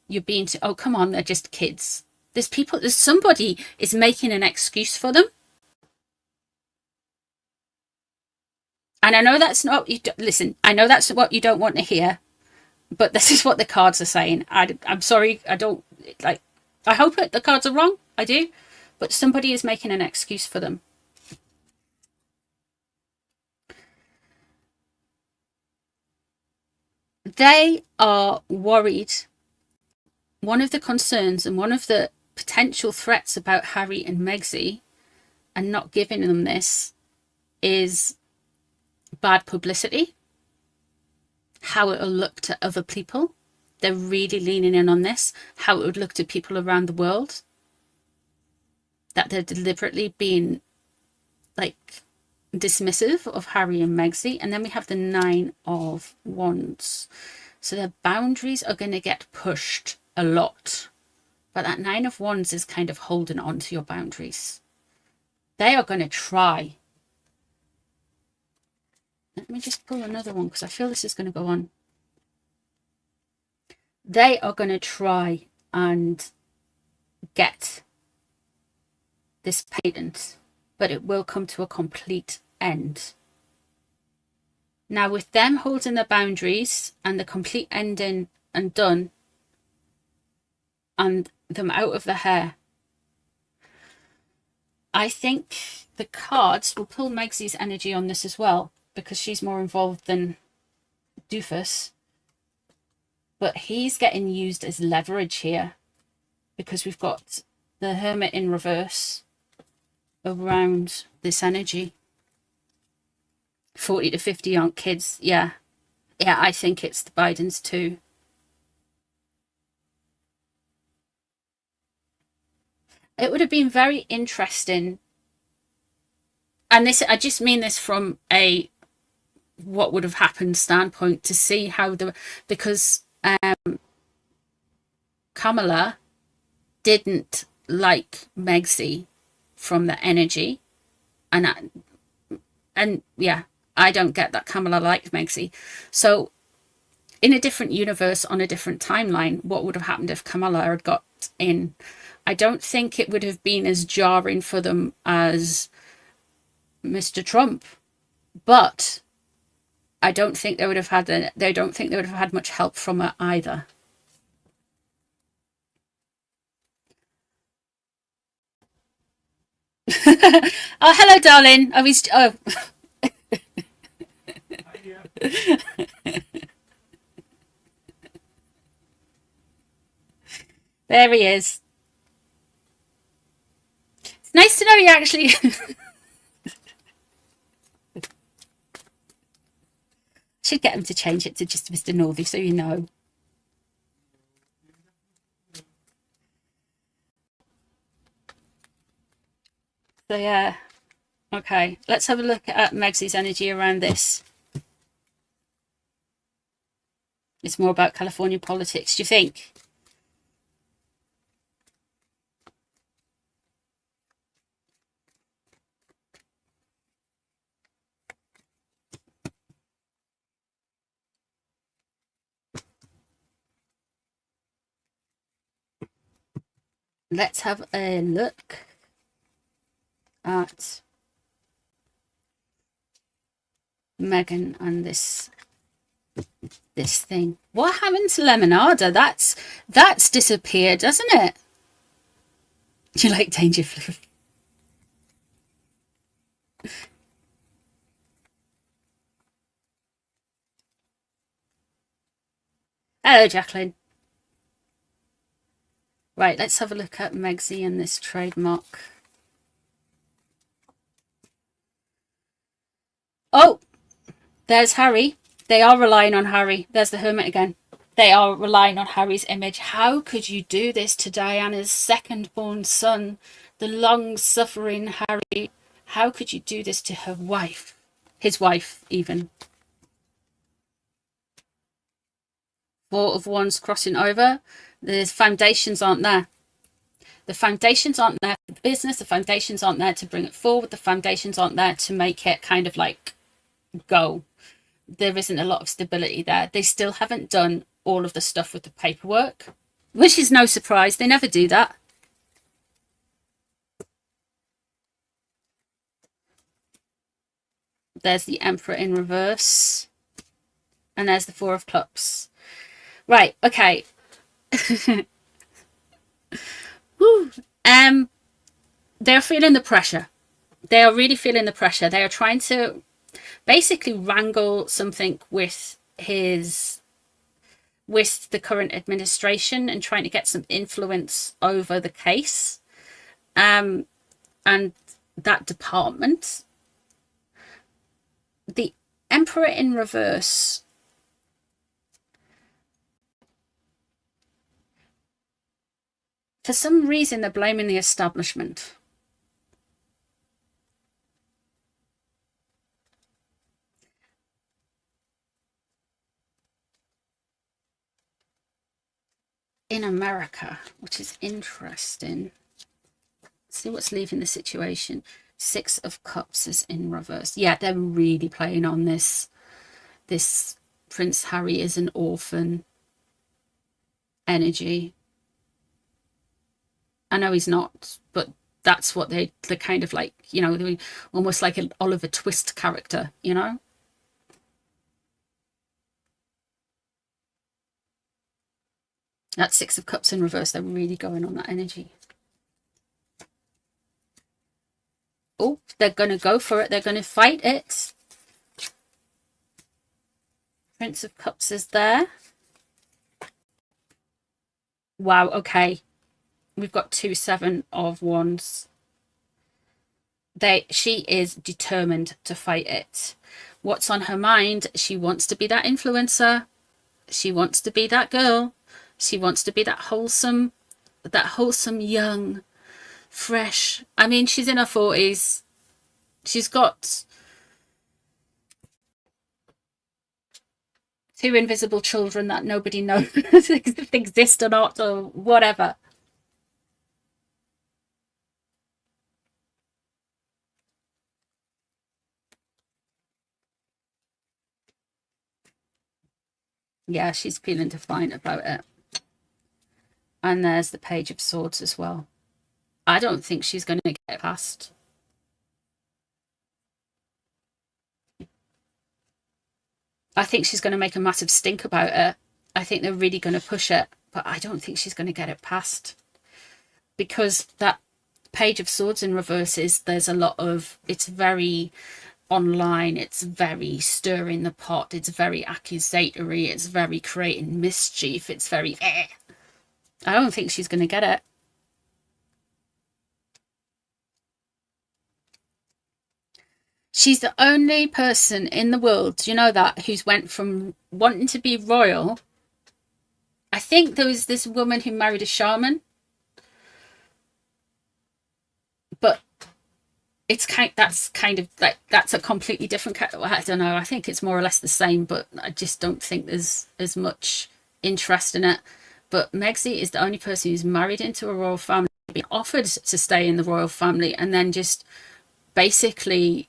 You're being, oh, come on, they're just kids. There's somebody is making an excuse for them. And I know that's not, listen, I know that's what you don't want to hear, but this is what the cards are saying. I'm sorry, I don't, like, I hope the cards are wrong, I do, but somebody is making an excuse for them. They are worried. One of the concerns and one of the potential threats about Harry and Megxie and not giving them this is bad publicity, how it will look to other people. They're really leaning in on this, how it would look to people around the world, that they're deliberately being like dismissive of Harry and Megxie. And then we have the 9 of Wands, so their boundaries are going to get pushed a lot, but that 9 of Wands is kind of holding on to your boundaries. They are going to try. Let me just pull another one because I feel this is going to go on. They are going to try and get this patent, but it will come to a complete end. Now, with them holding their boundaries and the complete ending and done, and them out of the hair, I think the cards will pull Megxie's energy on this as well, because she's more involved than Doofus. But he's getting used as leverage here, because we've got the Hermit in reverse around this energy. 40 to 50 aren't kids. Yeah, I think it's the Bidens too. It would have been very interesting, and this, I just mean this from a what would have happened standpoint, to see how because Kamala didn't like Megxie from the energy, and yeah, I don't get that Kamala liked Megxie. So in a different universe, on a different timeline, what would have happened if Kamala had got in? I don't think it would have been as jarring for them as Mr. Trump, but I don't think they would have had much help from her either. Oh, hello, darling. Oh, he's... Oh. There he is. It's nice to know he actually... Should get him to change it to just Mr. Northy, so you know. So, yeah. Okay, let's have a look at Megsy's energy around this. It's more about California politics, do you think? Let's have a look at Meghan and this thing. What happened to Lemonada? That's disappeared, doesn't it? Do you like Dangerfield? Hello, Jacqueline. Right, let's have a look at Megsy and this trademark. Oh, there's Harry. They are relying on Harry. There's the hermit again. They are relying on Harry's image. How could you do this to Diana's second-born son, the long-suffering Harry? How could you do this to her wife? His wife, even. Four of Wands crossing over. The foundations aren't there. The foundations aren't there for the business. The foundations aren't there to bring it forward. The foundations aren't there to make it kind of like go. There isn't a lot of stability there. They still haven't done all of the stuff with the paperwork, which is no surprise. They never do that. There's the Emperor in reverse. And there's the Four of Cups. Right, okay. Woo. They're feeling the pressure. They are really feeling the pressure. They are trying to basically wrangle something with the current administration and trying to get some influence over the case and that department. The Emperor in reverse, for some reason they're blaming the establishment. In America, which is interesting. Let's see what's leaving the situation. Six of Cups is in reverse. Yeah, they're really playing on this Prince Harry is an orphan energy. I know he's not, but that's what they're kind of like, you know, almost like an Oliver Twist character, you know. That Six of Cups in reverse, they're really going on that energy. Oh, they're going to go for it. They're going to fight it. Prince of Cups is there. Wow, okay. We've got 2 7 of Wands. She is determined to fight it. What's on her mind? She wants to be that influencer. She wants to be that girl. She wants to be that wholesome young, fresh. I mean, she's in her 40s. She's got 2 invisible children that nobody knows if exist or not or whatever. Yeah, she's feeling defiant about it. And there's the Page of Swords as well. I don't think she's going to get past. I think she's going to make a massive stink about it. I think they're really going to push it, but I don't think she's going to get it past. Because that Page of Swords in reverse is there's a lot of, it's very online, it's very stirring the pot, it's very accusatory, it's very creating mischief, it's very I don't think she's going to get it. She's the only person in the world, do you know that, who's went from wanting to be royal. I think there was this woman who married a shaman, but it's that's kind of like, that's a completely different, I don't know, I think it's more or less the same, but I just don't think there's as much interest in it. But Megxie is the only person who's married into a royal family, been offered to stay in the royal family, and then just basically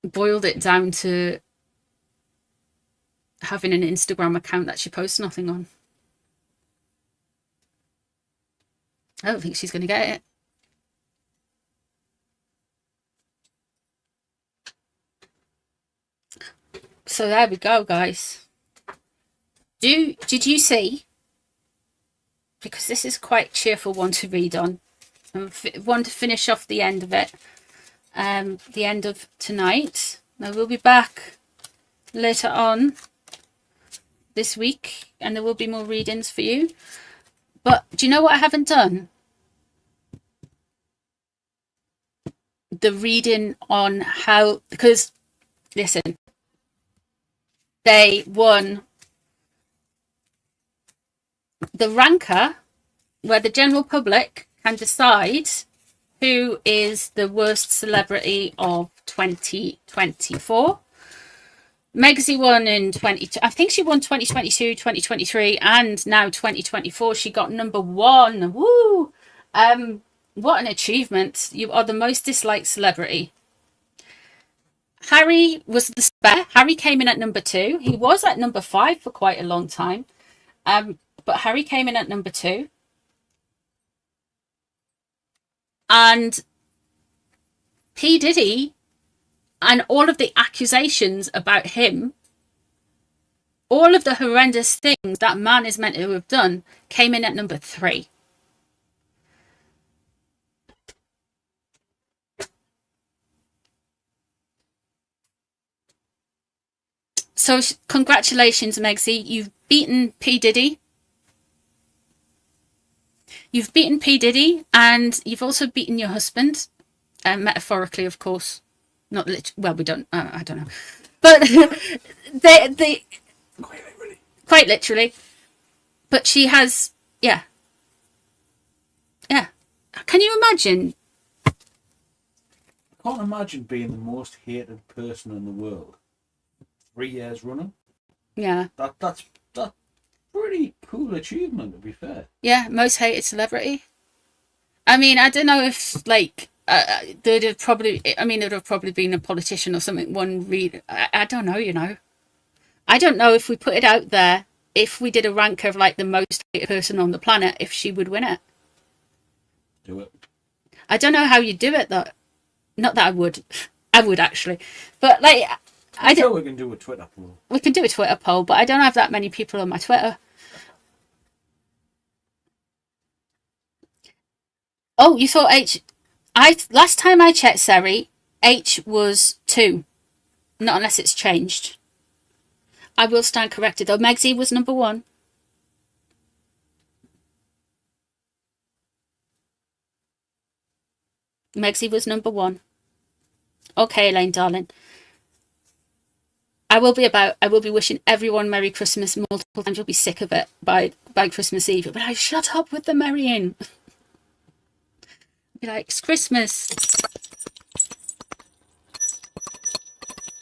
boiled it down to having an Instagram account that she posts nothing on. I don't think she's going to get it. So there we go, guys. Did you see? Because this is quite a cheerful one to read on. I want to finish off the end of it. The end of tonight. Now we'll be back later on this week, and there will be more readings for you. But do you know what I haven't done? The reading on how, because listen, they won the ranker where the general public can decide who is the worst celebrity of 2024. Megxie won in I think she won 2022, 2023, and now 2024. She got number 1. Woo! What an achievement. You are the most disliked celebrity. Harry was the spare. Harry came in at number 2. He was at number 5 for quite a long time. But Harry came in at number 2. And P. Diddy and all of the accusations about him, all of the horrendous things that man is meant to have done, came in at number 3. So congratulations, Megxie. You've beaten P. Diddy. You've beaten P. Diddy, and you've also beaten your husband, metaphorically, of course. Not literally. Well, we don't. I don't know, but they quite literally. But she has, yeah. Can you imagine? I can't imagine being the most hated person in the world 3 years running. Yeah. That's pretty cool achievement, to be fair. Yeah, most hated celebrity. I mean, I don't know if like there'd have probably. I mean, there'd have probably been a politician or something. I don't know. You know, I don't know if we put it out there. If we did a rank of like the most hated person on the planet, if she would win it. Do it. I don't know how you do it though. Not that I would. I would actually, but like. I'm sure we can do a Twitter poll. We can do a Twitter poll, but I don't have that many people on my Twitter. Oh, you thought H? Last time I checked, Sari, H was 2. Not unless it's changed. I will stand corrected though. Megxie was number 1. Megxie was number 1. Okay, Elaine, darling. I will be wishing everyone Merry Christmas multiple times. You'll be sick of it by Christmas Eve. You'll be like, shut up with the merrying. Be like, it's Christmas.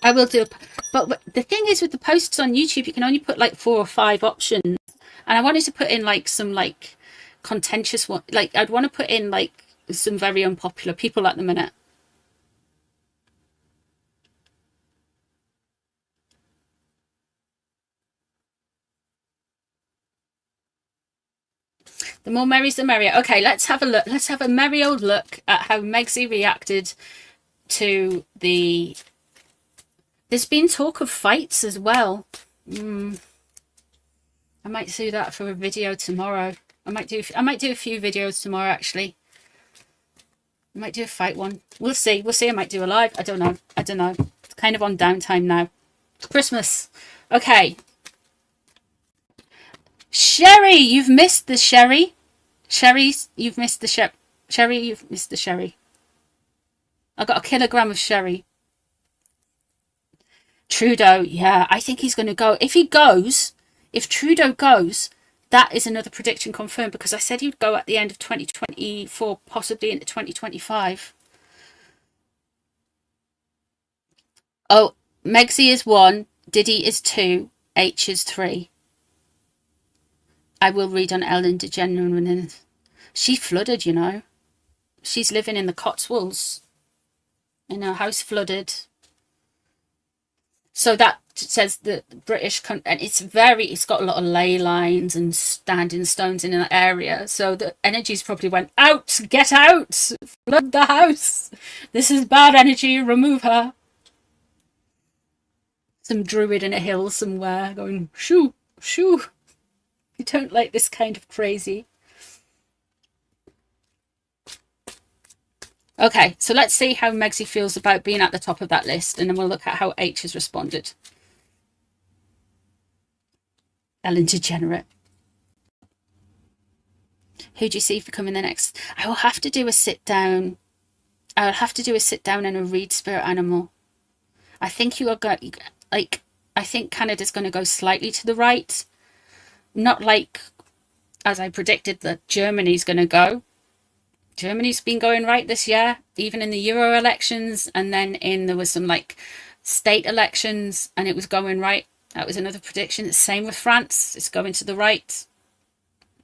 I will do but the thing is with the posts on YouTube, you can only put like 4 or 5 options. And I wanted to put in like some like contentious one. Like I'd want to put in like some very unpopular people at the minute. The more merry's the merrier. Okay, let's have a look. Let's have a merry old look at how Megxie reacted to the... There's been talk of fights as well. I I might do that for a video tomorrow. I might do a few videos tomorrow, actually. I might do a fight one. We'll see. We'll see. I might do a live. I don't know. I don't know. It's kind of on downtime now. It's Christmas. Okay. Sherry, you've missed the sherry. Sherry, you've missed the sherry, you've missed the sherry. I got a kilogram of sherry. Trudeau, yeah, I think he's going to go. If Trudeau goes, that is another prediction confirmed, because I said he'd go at the end of 2024, possibly into 2025. Oh, Megsy is 1, Diddy is 2, H is 3. I will read on Ellen DeGeneres. She flooded, you know. She's living in the Cotswolds. In her house flooded. So that says the British, and it's got a lot of ley lines and standing stones in that area. So the energies probably went out, get out, flood the house. This is bad energy, remove her. Some druid in a hill somewhere going, shoo, shoo. You don't like this kind of crazy. Okay, so let's see how Megsy feels about being at the top of that list, and then we'll look at how H has responded. Ellen DeGeneres. Who do you see becoming the next? I will have to do a sit down. I will have to do a sit down and a read Spirit Animal. I think you are going, like, I think Canada's going to go slightly to the right. Not like, as I predicted, that Germany's going to go. Germany's been going right this year, even in the Euro elections, and then there was some like state elections, and it was going right. That was another prediction. Same with France, it's going to the right.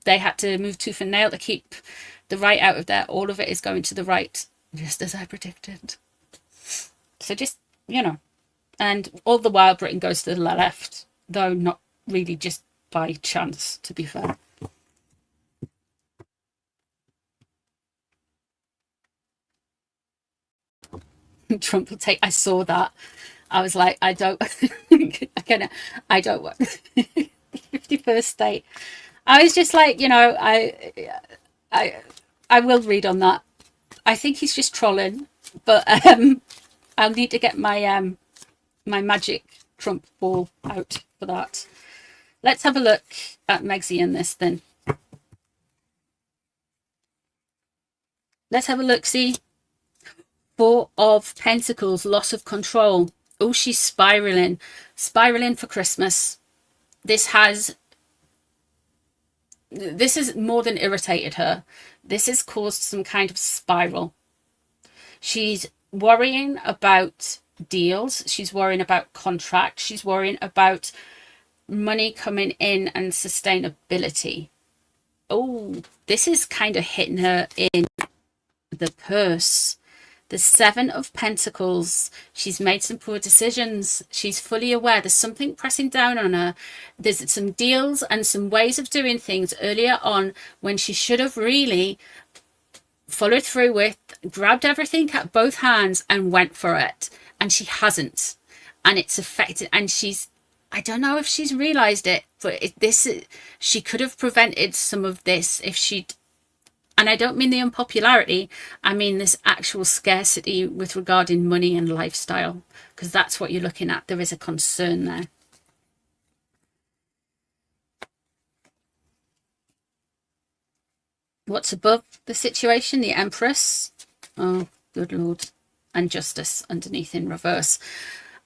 They had to move tooth and nail to keep the right out of there. All of it is going to the right, just as I predicted. So just, you know, and all the while Britain goes to the left, though not really just by chance, to be fair. Trump will take. I saw that. I was like, I don't. I don't want 51st state. I was just like, you know, I will read on that. I think he's just trolling, but I'll need to get my my magic Trump ball out for that. Let's have a look at Megsy in this then. Let's have a look. See, 4 of Pentacles, loss of control. Oh, she's spiraling for Christmas. This has more than irritated her. This has caused some kind of spiral. She's worrying about deals. She's worrying about contracts. She's worrying about money coming in and sustainability. Oh, this is kind of hitting her in the purse. The 7 of Pentacles. She's made some poor decisions. She's fully aware there's something pressing down on her. There's some deals and some ways of doing things earlier on when she should have really followed through with, grabbed everything at both hands and went for it. And she hasn't. And it's affected. And I don't know if she's realised it, but she could have prevented some of this if she'd. And I don't mean the unpopularity, I mean this actual scarcity with regarding money and lifestyle, because that's what you're looking at. There is a concern there. What's above the situation? The Empress. Oh, good Lord. And Justice underneath in reverse.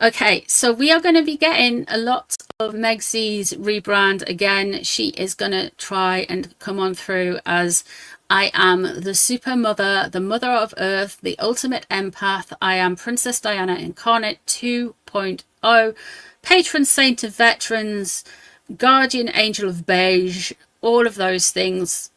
Okay, so we are going to be getting a lot of Megsy's rebrand again. She is going to try and come on through as I am the super mother, the mother of earth, the ultimate empath. I am Princess Diana Incarnate 2.0, patron saint of veterans, guardian angel of beige, all of those things.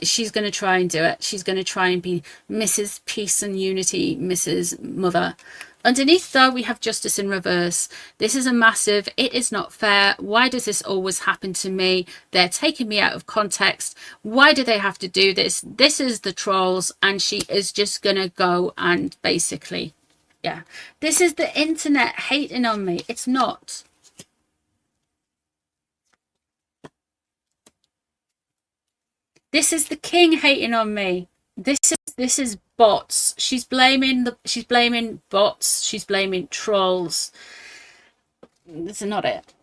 She's going to try and do it. She's going to try and be Mrs. Peace and Unity, Mrs. Mother. Underneath, though, we have Justice in reverse. This is a massive, it is not fair. Why does this always happen to me? They're taking me out of context. Why do they have to do this? This is the trolls, and she is just going to go and basically, yeah. This is the internet hating on me. It's not. This is the king hating on me. This is bots. She's blaming bots. She's blaming trolls. This is not it.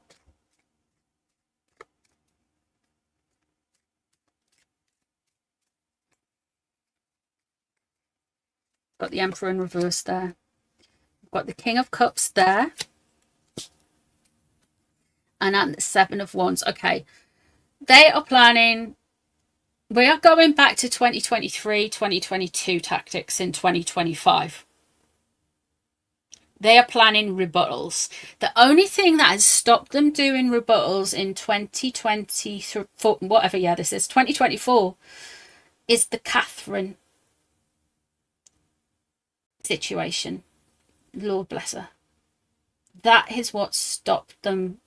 Got the Emperor in reverse there. Got the King of Cups there. And at the Seven of Wands. Okay. They are planning. We are going back to 2023, 2022 tactics in 2025. They are planning rebuttals. The only thing that has stopped them doing rebuttals in 2024, whatever year this is, 2024, is the Catherine situation. Lord bless her. That is what stopped them,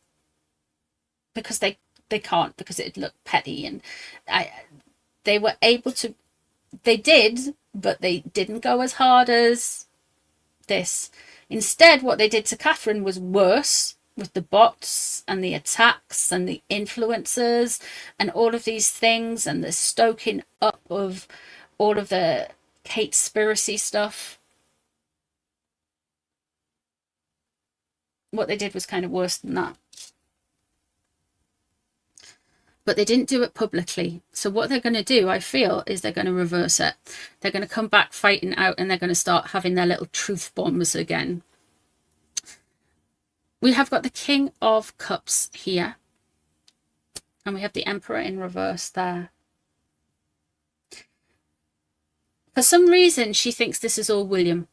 because they can't, because it looked petty, and they were able to, they did, but they didn't go as hard as this. Instead, what they did to Catherine was worse, with the bots and the attacks and the influencers and all of these things, and the stoking up of all of the Kate-spiracy stuff. What they did was kind of worse than that. But they didn't do it publicly. So what they're going to do, I feel, is they're going to reverse it. They're going to come back fighting out, and they're going to start having their little truth bombs again. We have got the King of Cups here. And we have the Emperor in reverse there. For some reason, she thinks this is all William.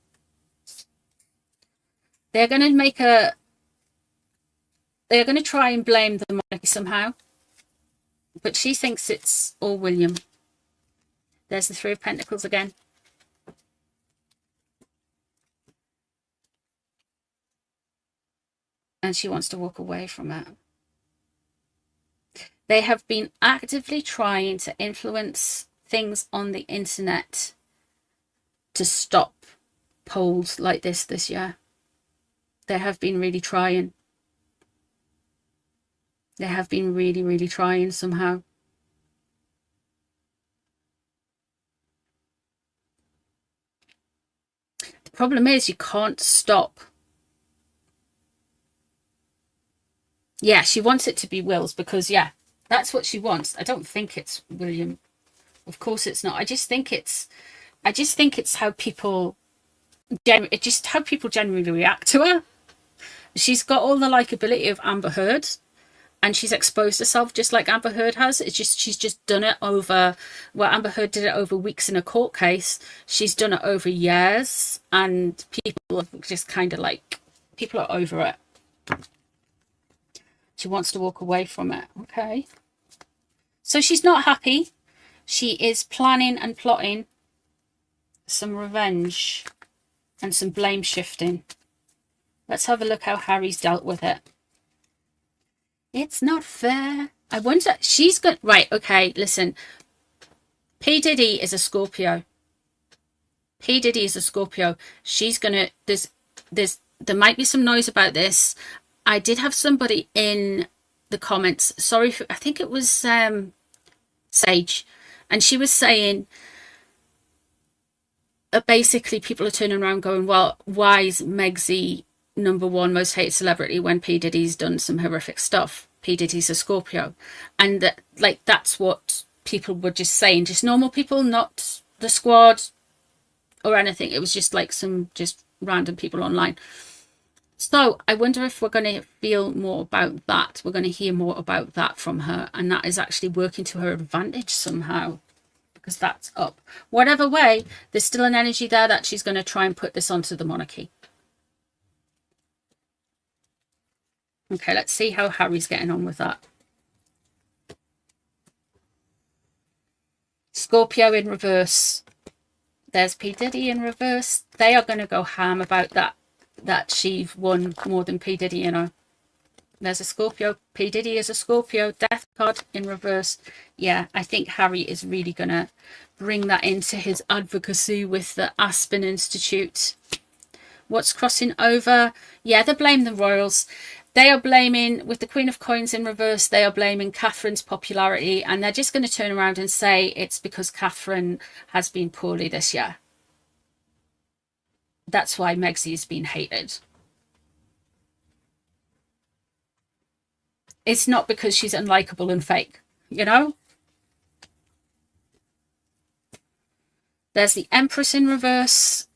They're going to make a... They're going to try and blame the monarchy somehow. But she thinks it's all William. There's the Three of Pentacles again. And she wants to walk away from it. They have been actively trying to influence things on the internet to stop polls like this year. They have been really trying. They have been really trying somehow. The problem is you can't stop. Yeah, she wants it to be Will's because, yeah, that's what she wants. I don't think it's William. Of course it's not. I just think it's how people generally react to her. She's got all the likability of Amber Heard. And she's exposed herself just like Amber Heard has. It's just, she's just done it over, well, Amber Heard did it over weeks in a court case. She's done it over years. And people are just kind of like, people are over it. She wants to walk away from it. Okay. So she's not happy. She is planning and plotting some revenge and some blame shifting. Let's have a look how Harry's dealt with it. It's not fair. I wonder, she's got, right, okay, listen. P. Diddy is a Scorpio. P. Diddy is a Scorpio. She's gonna, there might be some noise about this. I did have somebody in the comments, sorry for, I think it was Sage, and she was saying, basically people are turning around going, well, why is Megsy #1 most hated celebrity when P. Diddy's done some horrific stuff? P. Diddy's a Scorpio. And that, like, that's what people were just saying, just normal people, not the squad or anything. It was just like some just random people online. So I wonder if we're going to feel more about that. We're going to hear more about that from her, and that is actually working to her advantage somehow, because that's up. Whatever way, there's still an energy there that she's going to try and put this onto the monarchy. Okay, let's see how Harry's getting on with that. Scorpio in reverse. There's P. Diddy in reverse. They are going to go ham about that she won more than P. Diddy, you know. There's a Scorpio. P. Diddy is a Scorpio. Death card in reverse. Yeah, I think Harry is really going to bring that into his advocacy with the Aspen Institute. What's crossing over? Yeah, they blame the royals. They are blaming, with the Queen of Coins in reverse, they are blaming Catherine's popularity, and they're just going to turn around and say it's because Catherine has been poorly this year. That's why Megxie has been hated. It's not because she's unlikable and fake, you know? There's the Empress in reverse.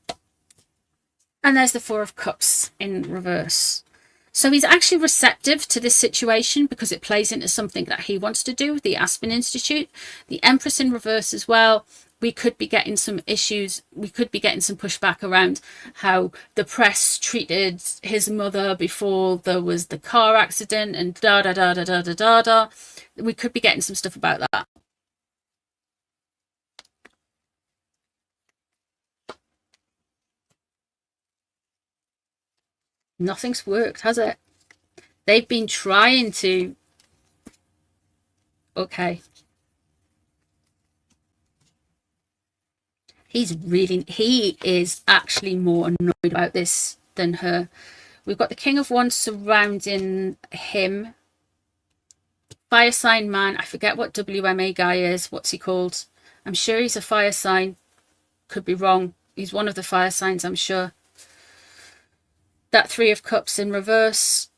And there's the Four of Cups in reverse. So he's actually receptive to this situation because it plays into something that he wants to do, the Aspen Institute. The Empress in reverse as well. We could be getting some issues. We could be getting some pushback around how the press treated his mother before there was the car accident and da-da-da-da-da-da-da-da. We could be getting some stuff about that. Nothing's worked, has it? They've been trying to... Okay. He is actually more annoyed about this than her. We've got the King of Wands surrounding him. Fire sign man. I forget what WMA guy is. What's he called? I'm sure he's a fire sign. Could be wrong. He's one of the fire signs, I'm sure. That Three of Cups in reverse.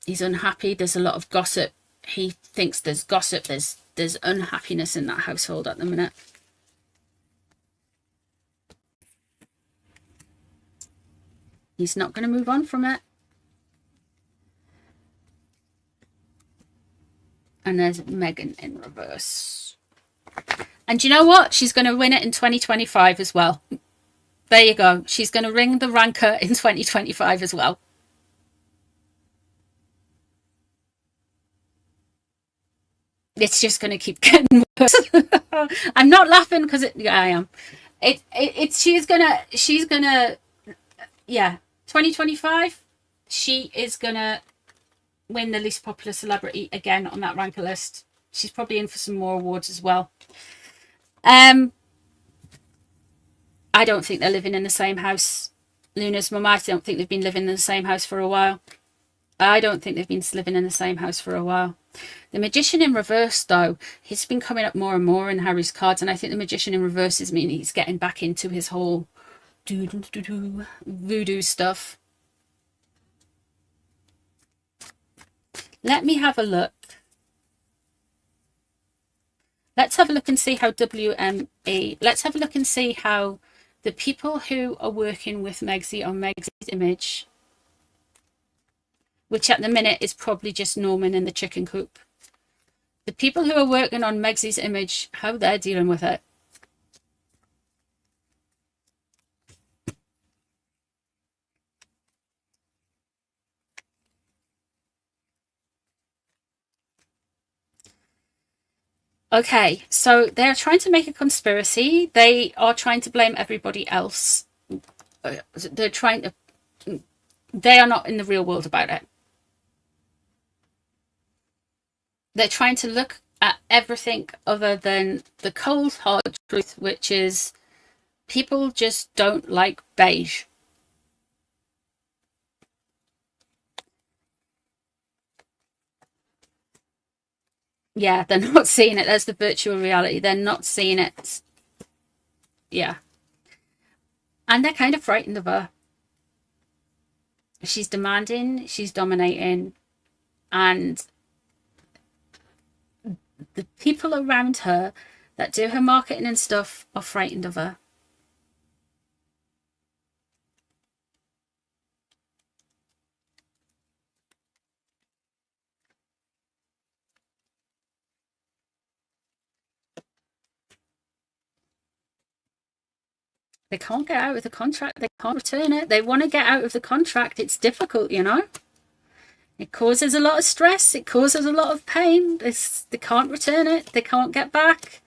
He's unhappy. There's a lot of gossip. He thinks there's gossip. There's unhappiness in that household at the minute. He's not going to move on from it. And there's Meghan in reverse. And you know what? She's going to win it in 2025 as well. There you go. She's going to ring the ranker in 2025 as well. It's just going to keep getting worse. I'm not laughing because I am. She's gonna, yeah, 2025, she is going to win the least popular celebrity again on that ranker list. She's probably in for some more awards as well. I don't think they're living in the same house. Luna's mum, I don't think they've been living in the same house for a while. I don't think they've been living in the same house for a while. The Magician in reverse, though, he's been coming up more and more in Harry's cards, and I think the Magician in reverse is meaning he's getting back into his whole voodoo stuff. Let me have a look. Let's have a look and see how WME... Let's have a look and see how the people who are working with Megxie on Megxie's image, which at the minute is probably just Norman in the chicken coop. The people who are working on Megxie's image, how they're dealing with it. Okay, so they're trying to make a conspiracy. They are trying to blame everybody else. They're trying to... They are not in the real world about it. They're trying to look at everything other than the cold, hard truth, which is people just don't like beige. Yeah, they're not seeing it. There's the virtual reality. They're not seeing it. Yeah. And they're kind of frightened of her. She's demanding, she's dominating, and the people around her that do her marketing and stuff are frightened of her. They can't get out of the contract. They can't return it. They want to get out of the contract. It's difficult, you know. It causes a lot of stress. It causes a lot of pain. They can't return it. They can't get back.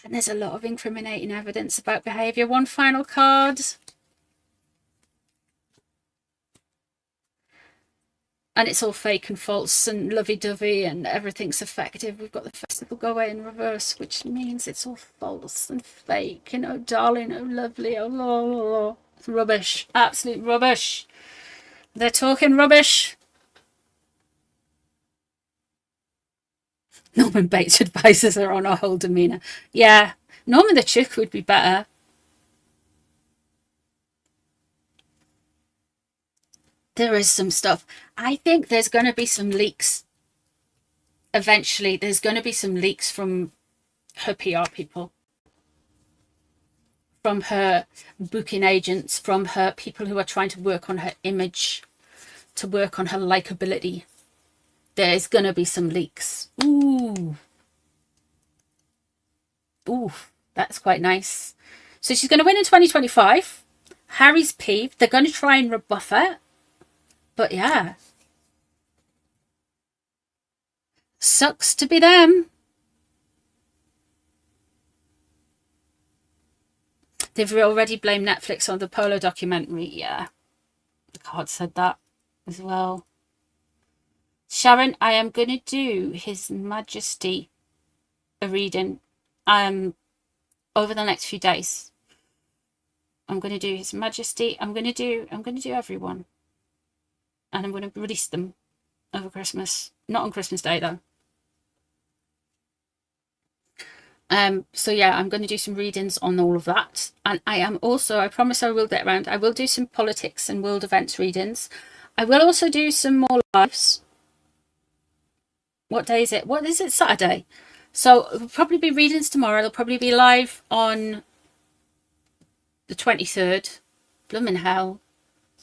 And there's a lot of incriminating evidence about behaviour. One final card. And it's all fake and false and lovey-dovey and everything's effective. We've got the festival go away in reverse, which means it's all false and fake. And oh, darling, oh, lovely, oh, la, la, la. It's rubbish. Absolute rubbish. They're talking rubbish. Norman Bates advises her on her whole demeanour. Yeah, Norman the Chick would be better. There is some stuff. I think there's going to be some leaks. Eventually, there's going to be some leaks from her PR people, from her booking agents, from her people who are trying to work on her image, to work on her likability. There's going to be some leaks. Ooh. Ooh, that's quite nice. So she's going to win in 2025. Harry's peeved. They're going to try and rebuff it. But yeah. Sucks to be them. They've already blamed Netflix on the Polo documentary. Yeah. The card said that as well. Sharon, I am going to do His Majesty a reading over the next few days. I'm going to do His Majesty. I'm going to do everyone. And I'm going to release them over Christmas. Not on Christmas Day though. So yeah, I'm going to do some readings on all of that. And I am also, I promise I will get around, I will do some politics and world events readings. I will also do some more lives. What day is it? What is it? Saturday. So it'll probably be readings tomorrow. They'll probably be live on the 23rd. Blooming hell.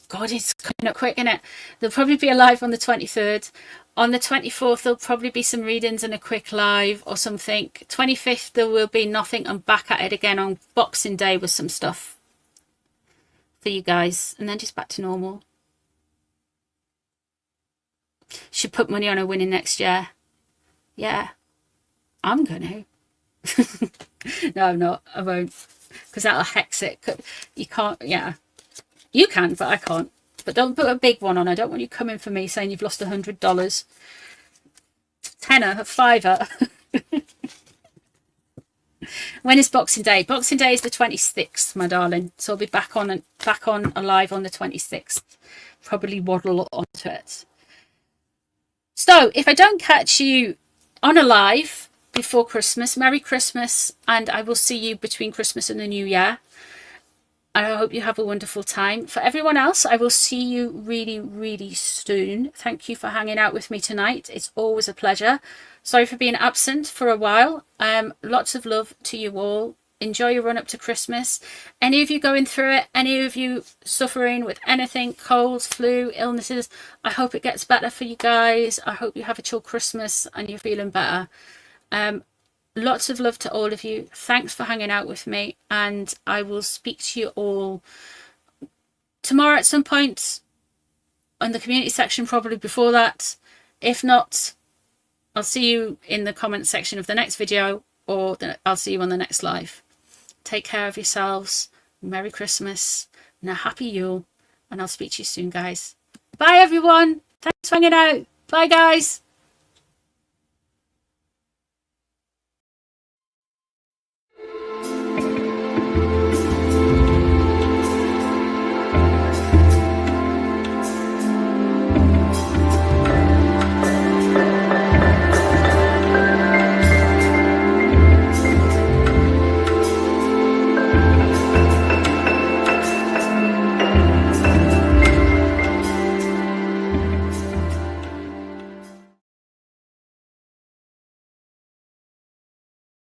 God, it's coming up quick, isn't it? They'll probably be live on the 23rd. On the 24th, there'll probably be some readings and a quick live or something. 25th, there will be nothing. I'm back at it again on Boxing Day with some stuff for you guys. And then just back to normal. Should put money on her winning next year. Yeah, I'm going to. No, I'm not. I won't. Because that'll hex it. You can't, yeah. You can, but I can't. But don't put a big one on. I don't want you coming for me saying you've lost $100. Tenner, a fiver. When is Boxing Day? Boxing Day is the 26th, my darling. So I'll be back on alive on the 26th. Probably waddle onto it. So if I don't catch you on a live before Christmas, Merry Christmas, and I will see you between Christmas and the New Year. I hope you have a wonderful time. For everyone else, I will see you really, really soon. Thank you for hanging out with me tonight. It's always a pleasure. Sorry for being absent for a while. Lots of love to you all. Enjoy your run up to Christmas. Any of you going through it, any of you suffering with anything, colds, flu, illnesses, I hope it gets better for you guys. I hope you have a chill Christmas and you're feeling better. Lots of love to all of you. Thanks for hanging out with me, and I will speak to you all tomorrow at some point on the community section, probably before that. If not, I'll see you in the comment section of the next video, or I'll see you on the next live. Take care of yourselves. Merry Christmas and a happy Yule, and I'll speak to you soon, guys. Bye everyone. Thanks for hanging out. Bye guys.